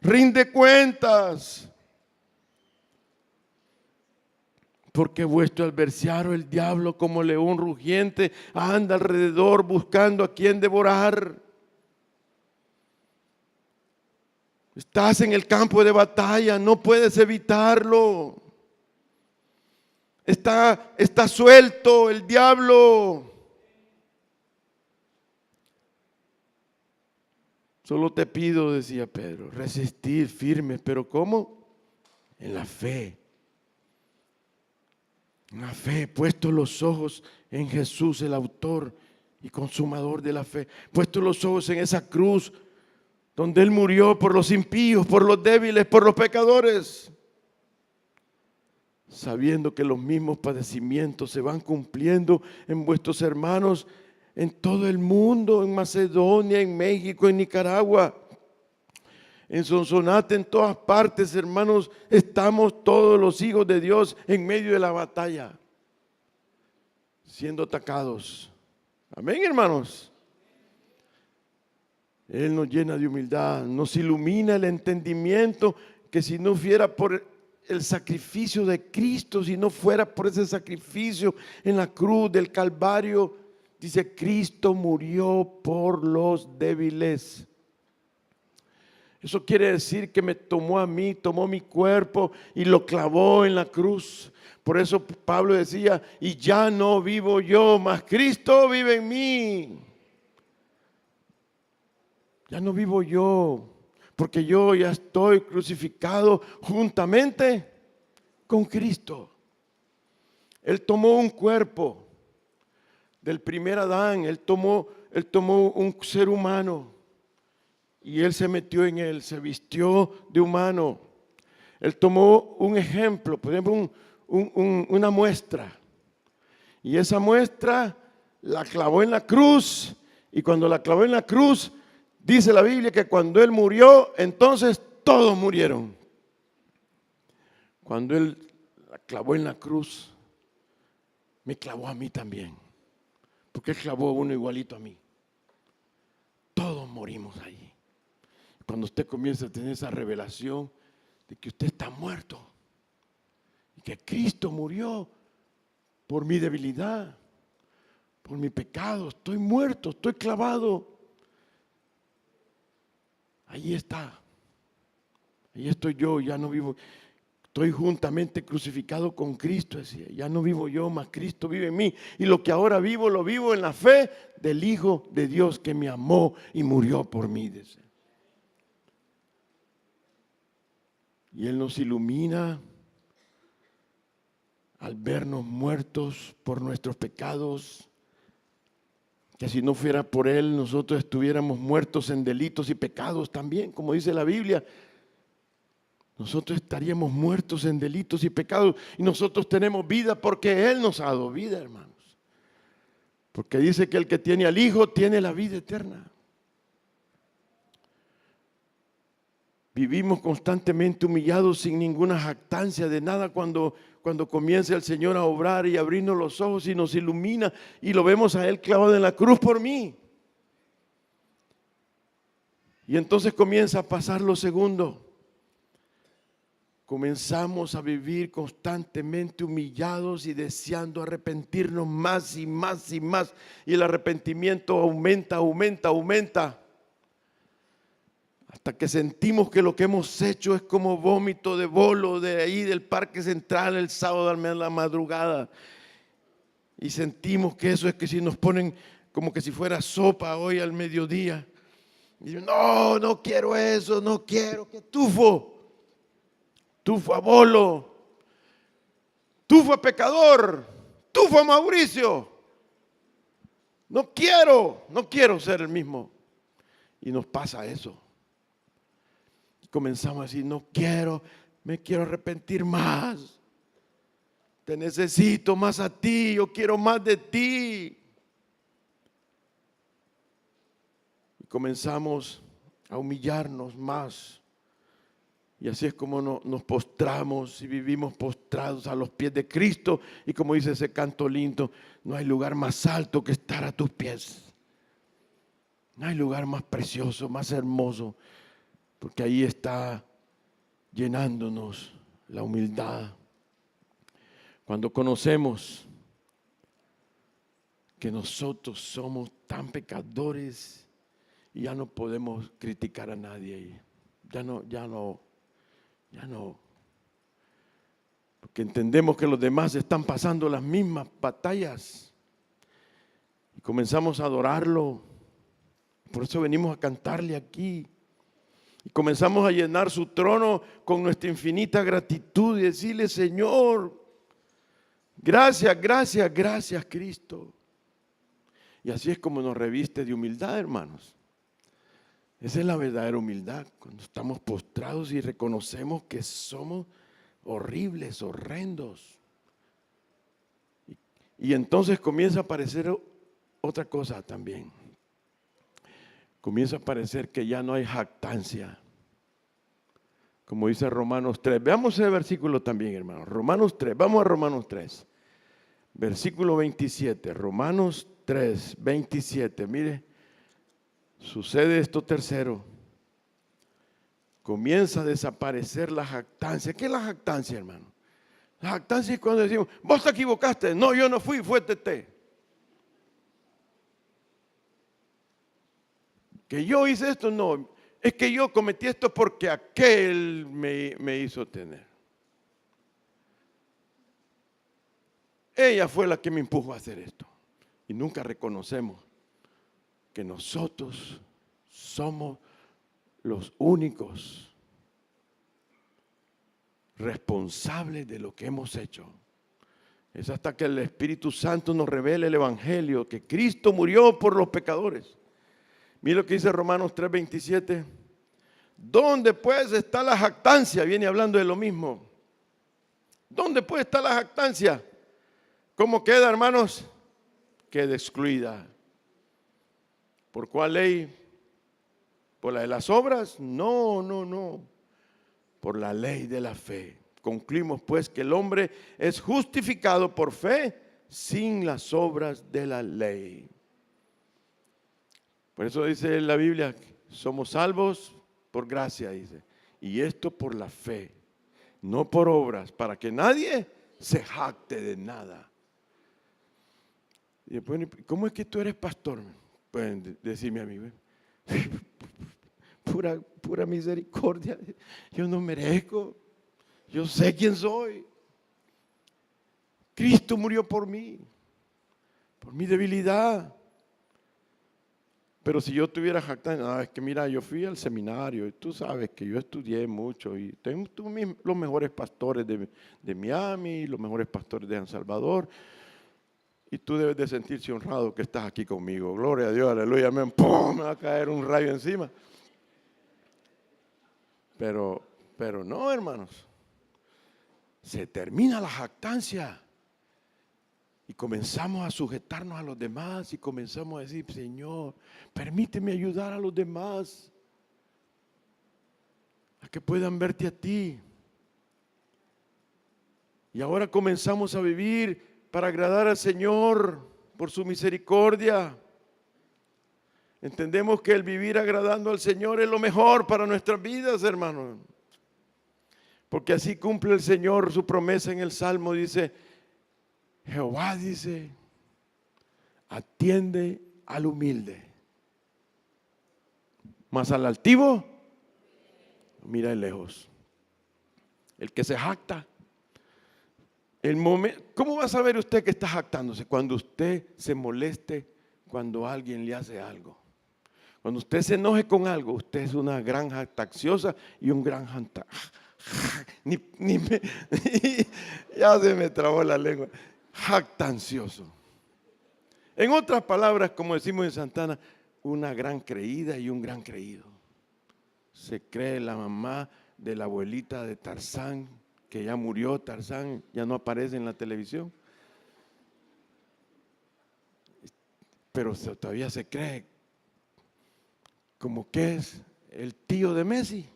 A: rinde cuentas. Porque vuestro adversario el diablo como león rugiente anda alrededor buscando a quien devorar. Estás en el campo de batalla, no puedes evitarlo. Está suelto el diablo. Solo te pido, decía Pedro, resistir firmes, pero ¿cómo? En la fe. En la fe, puesto los ojos en Jesús, el autor y consumador de la fe. Puesto los ojos en esa cruz donde Él murió por los impíos, por los débiles, por los pecadores. Sabiendo que los mismos padecimientos se van cumpliendo en vuestros hermanos en todo el mundo, en Macedonia, en México, en Nicaragua, en Sonsonate, en todas partes, hermanos, estamos todos los hijos de Dios en medio de la batalla, siendo atacados. Amén, hermanos. Él nos llena de humildad, nos ilumina el entendimiento, que si no fuera por el sacrificio de Cristo, si no fuera por ese sacrificio en la cruz del Calvario, dice, Cristo murió por los débiles. Eso quiere decir que me tomó a mí, tomó mi cuerpo y lo clavó en la cruz. Por eso Pablo decía, y ya no vivo yo, mas Cristo vive en mí. Ya no vivo yo, porque yo ya estoy crucificado juntamente con Cristo. Él tomó un cuerpo del primer Adán, él tomó un ser humano y Él se metió en él, se vistió de humano. Él tomó un ejemplo, por ejemplo, una muestra, y esa muestra la clavó en la cruz, y cuando la clavó en la cruz, dice la Biblia que cuando Él murió, entonces todos murieron. Cuando Él la clavó en la cruz, me clavó a mí también, porque Él clavó a uno igualito a mí. Todos morimos ahí. Cuando usted comienza a tener esa revelación de que usted está muerto y que Cristo murió por mi debilidad, por mi pecado, estoy muerto, estoy clavado. Ahí está. Ahí estoy yo, ya no vivo. Estoy juntamente crucificado con Cristo, decía. Ya no vivo yo, mas Cristo vive en mí. Y lo que ahora vivo, lo vivo en la fe del Hijo de Dios que me amó y murió por mí, decía. Y Él nos ilumina al vernos muertos por nuestros pecados, que si no fuera por Él, nosotros estuviéramos muertos en delitos y pecados también, como dice la Biblia. Nosotros estaríamos muertos en delitos y pecados, y nosotros tenemos vida porque Él nos ha dado vida, hermanos. Porque dice que el que tiene al Hijo tiene la vida eterna. Vivimos constantemente humillados sin ninguna jactancia de nada cuando comienza el Señor a obrar y abrirnos los ojos y nos ilumina y lo vemos a Él clavado en la cruz por mí. Y entonces comienza a pasar lo segundo. Comenzamos a vivir constantemente humillados y deseando arrepentirnos más y más y más. Y el arrepentimiento aumenta. Hasta que sentimos que lo que hemos hecho es como vómito de bolo de ahí del Parque Central el sábado a la madrugada. Y sentimos que eso es que si nos ponen como que si fuera sopa hoy al mediodía. Y yo, no quiero eso, no quiero, que tufo a bolo, tufo a pecador, tufo a Mauricio. No quiero ser el mismo. Y nos pasa eso. Comenzamos a decir, me quiero arrepentir más. Te necesito más a ti, yo quiero más de ti. Y comenzamos a humillarnos más. Y así es como nos postramos y vivimos postrados a los pies de Cristo. Y como dice ese canto lindo, no hay lugar más alto que estar a tus pies. No hay lugar más precioso, más hermoso. Porque ahí está llenándonos la humildad. Cuando conocemos que nosotros somos tan pecadores y ya no podemos criticar a nadie. Ya no. Porque entendemos que los demás están pasando las mismas batallas. Y comenzamos a adorarlo. Por eso venimos a cantarle aquí. Y comenzamos a llenar su trono con nuestra infinita gratitud y decirle, Señor, gracias Cristo. Y así es como nos reviste de humildad, hermanos. Esa es la verdadera humildad, cuando estamos postrados y reconocemos que somos horribles, horrendos. Y entonces comienza a aparecer otra cosa también. Comienza a parecer que ya no hay jactancia. Como dice Romanos 3. Veamos ese versículo también, hermanos. Romanos 3. Vamos a Romanos 3. Versículo 27. Romanos 3, 27. Mire, sucede esto tercero. Comienza a desaparecer la jactancia. ¿Qué es la jactancia, hermano? La jactancia es cuando decimos, vos te equivocaste. No, yo no fui, fue Tete. Que yo hice esto, no, es que yo cometí esto porque aquel me hizo tener. Ella fue la que me empujó a hacer esto. Y nunca reconocemos que nosotros somos los únicos responsables de lo que hemos hecho. Es hasta que el Espíritu Santo nos revele el Evangelio, que Cristo murió por los pecadores. Mira lo que dice Romanos 3:27. ¿Dónde pues está la jactancia? Viene hablando de lo mismo. ¿Dónde pues está la jactancia? ¿Cómo queda, hermanos? Queda excluida. ¿Por cuál ley? ¿Por la de las obras? No. Por la ley de la fe. Concluimos pues que el hombre es justificado por fe sin las obras de la ley. Por eso dice la Biblia, somos salvos por gracia, dice. Y esto por la fe, no por obras, para que nadie se jacte de nada. Y después, ¿cómo es que tú eres pastor? Pueden decirme a mí, pura misericordia. Yo no merezco. Yo sé quién soy. Cristo murió por mí, por mi debilidad. Pero si yo tuviera jactancia, es que mira, yo fui al seminario y tú sabes que yo estudié mucho y tengo los mejores pastores de Miami, los mejores pastores de San Salvador. Y tú debes de sentirse honrado que estás aquí conmigo. Gloria a Dios, aleluya, amén. ¡Pum! Me va a caer un rayo encima. Pero no, hermanos. Se termina la jactancia. Y comenzamos a sujetarnos a los demás y comenzamos a decir, Señor, permíteme ayudar a los demás a que puedan verte a ti. Y ahora comenzamos a vivir para agradar al Señor por su misericordia. Entendemos que el vivir agradando al Señor es lo mejor para nuestras vidas, hermanos. Porque así cumple el Señor su promesa en el Salmo, dice, Jehová dice, atiende al humilde, mas al altivo mira de lejos. El que se jacta, ¿cómo va a saber usted que está jactándose? Cuando usted se moleste cuando alguien le hace algo. Cuando usted se enoje con algo, usted es una gran jactanciosa y un gran ya se me trabó la lengua. Jactancioso. En otras palabras, como decimos en Santana, una gran creída y un gran creído. Se cree la mamá de la abuelita de Tarzán, que ya murió Tarzán, ya no aparece en la televisión. Pero todavía se cree como que es el tío de Messi.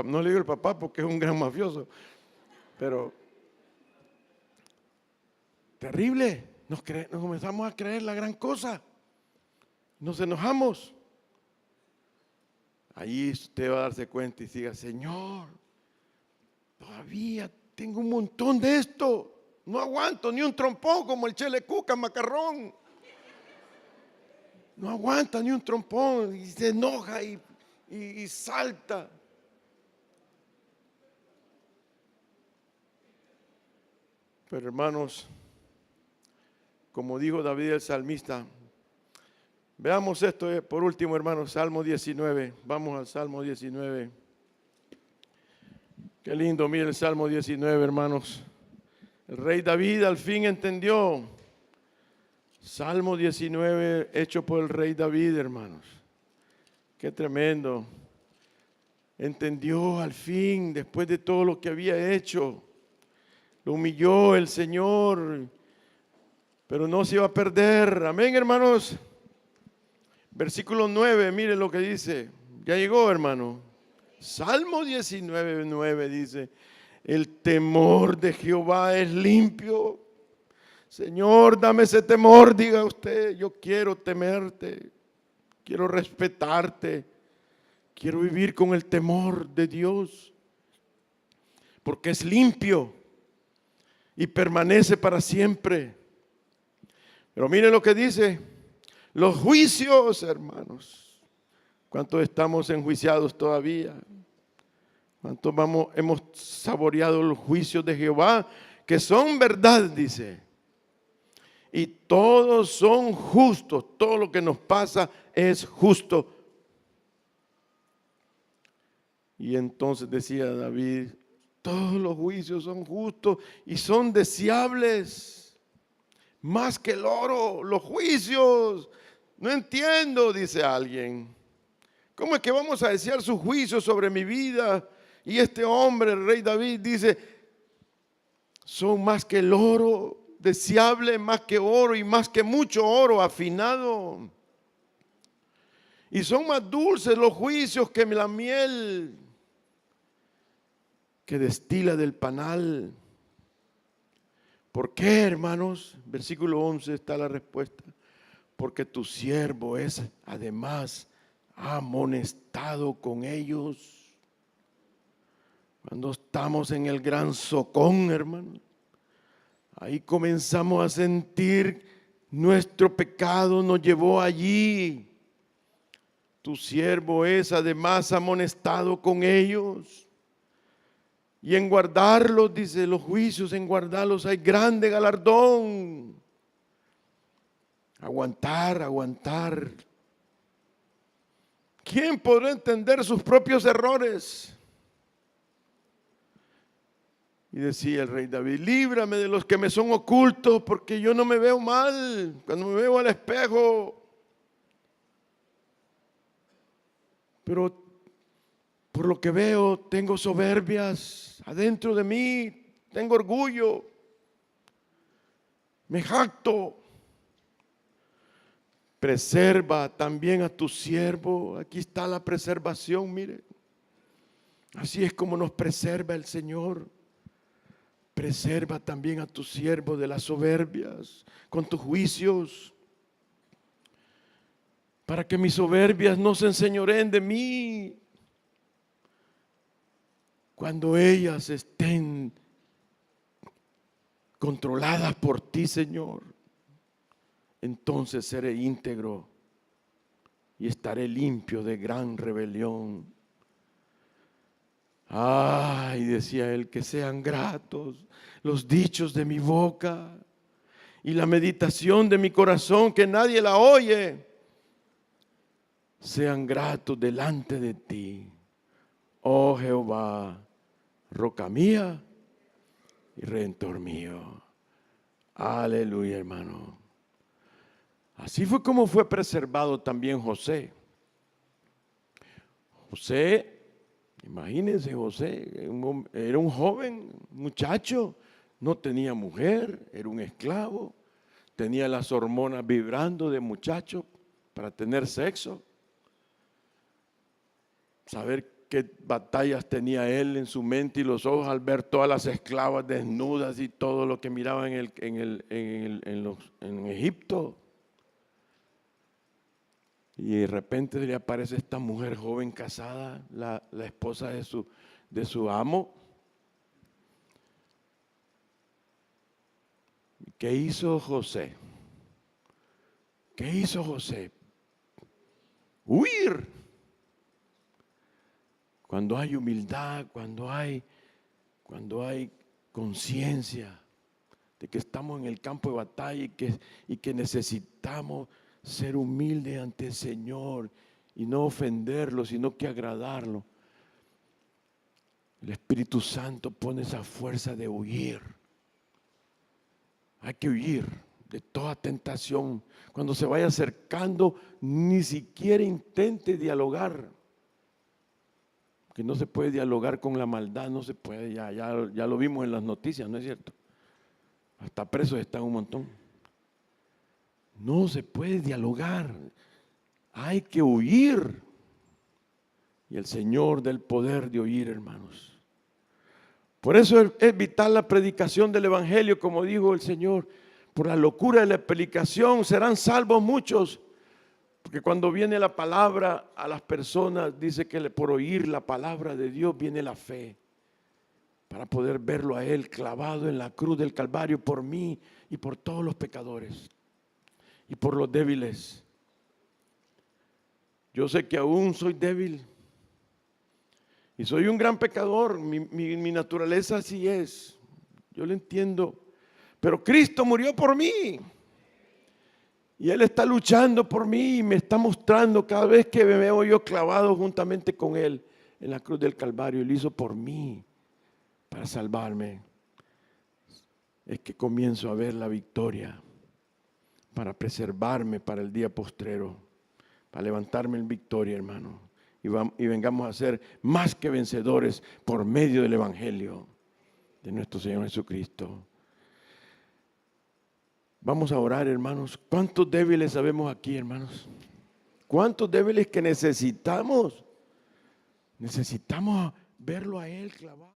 A: No le digo el papá porque es un gran mafioso, pero terrible, nos comenzamos a creer la gran cosa, nos enojamos. Ahí usted va a darse cuenta y diga, Señor, todavía tengo un montón de esto, no aguanto ni un trompón como el Chele Cuca Macarrón. No aguanta ni un trompón y se enoja y salta. Pero hermanos, como dijo David el salmista, veamos esto por último, hermanos, Salmo 19. Vamos al Salmo 19. Qué lindo, mire el Salmo 19, hermanos. El rey David al fin entendió. Salmo 19, hecho por el rey David, hermanos. Qué tremendo. Entendió al fin, después de todo lo que había hecho. Lo humilló el Señor, pero no se iba a perder. Amén, hermanos. Versículo 9, miren lo que dice. Ya llegó, hermano. Salmo 19, 9 dice, el temor de Jehová es limpio. Señor, dame ese temor, diga usted. Yo quiero temerte, quiero respetarte, quiero vivir con el temor de Dios, porque es limpio y permanece para siempre. Pero mire lo que dice, los juicios, hermanos. ¿Cuántos estamos enjuiciados todavía? ¿Cuántos hemos saboreado los juicios de Jehová? Que son verdad, dice. Y todos son justos, todo lo que nos pasa es justo. Y entonces decía David, todos los juicios son justos y son deseables, más que el oro, los juicios. No entiendo, dice alguien. ¿Cómo es que vamos a desear sus juicios sobre mi vida? Y este hombre, el rey David, dice, son más que el oro, deseable más que oro y más que mucho oro afinado. Y son más dulces los juicios que la miel que destila del panal. ¿Por qué, hermanos? Versículo 11 está la respuesta. Porque tu siervo es además amonestado con ellos. Cuando estamos en el gran socón, hermano, ahí comenzamos a sentir nuestro pecado nos llevó allí. Tu siervo es además amonestado con ellos. Y en guardarlos, dice, los juicios, en guardarlos hay grande galardón. Aguantar, aguantar. ¿Quién podrá entender sus propios errores? Y decía el rey David, líbrame de los que me son ocultos, porque yo no me veo mal cuando me veo al espejo. Pero por lo que veo, tengo soberbias adentro de mí, tengo orgullo, me jacto. Preserva también a tu siervo. Aquí está la preservación, mire. Así es como nos preserva el Señor. Preserva también a tu siervo de las soberbias con tus juicios, para que mis soberbias no se enseñoreen de mí. Cuando ellas estén controladas por ti, Señor, entonces seré íntegro y estaré limpio de gran rebelión. Ay, decía él, que sean gratos los dichos de mi boca y la meditación de mi corazón, que nadie la oye, sean gratos delante de ti, oh Jehová, roca mía y redentor mío. Aleluya, hermano. Así fue como fue preservado también José. José, imagínense, José era un joven muchacho, no tenía mujer, era un esclavo, tenía las hormonas vibrando de muchacho para tener sexo. Saber qué batallas tenía él en su mente y los ojos al ver todas las esclavas desnudas y todo lo que miraba en Egipto. Y de repente le aparece esta mujer joven casada, la esposa de su amo. ¿Qué hizo José? ¿Qué hizo José? Huir. Cuando hay humildad, cuando hay conciencia de que estamos en el campo de batalla y que necesitamos ser humildes ante el Señor y no ofenderlo, sino que agradarlo. El Espíritu Santo pone esa fuerza de huir. Hay que huir de toda tentación. Cuando se vaya acercando, ni siquiera intente dialogar. Que no se puede dialogar con la maldad, no se puede, ya lo vimos en las noticias, ¿no es cierto? Hasta presos están un montón. No se puede dialogar, hay que huir. Y el Señor da el poder de oír, hermanos. Por eso es vital la predicación del Evangelio, como dijo el Señor. Por la locura de la predicación serán salvos muchos. Porque cuando viene la palabra a las personas, dice que por oír la palabra de Dios viene la fe. Para poder verlo a Él clavado en la cruz del Calvario por mí y por todos los pecadores. Y por los débiles. Yo sé que aún soy débil. Y soy un gran pecador. Mi naturaleza así es. Yo lo entiendo. Pero Cristo murió por mí. Y Él está luchando por mí y me está mostrando cada vez que me veo yo clavado juntamente con Él en la cruz del Calvario. Él hizo por mí para salvarme. Es que comienzo a ver la victoria para preservarme para el día postrero, para levantarme en victoria, hermano. Y vengamos a ser más que vencedores por medio del Evangelio de nuestro Señor Jesucristo. Vamos a orar, hermanos. ¿Cuántos débiles sabemos aquí, hermanos? ¿Cuántos débiles que necesitamos? Necesitamos verlo a Él clavado.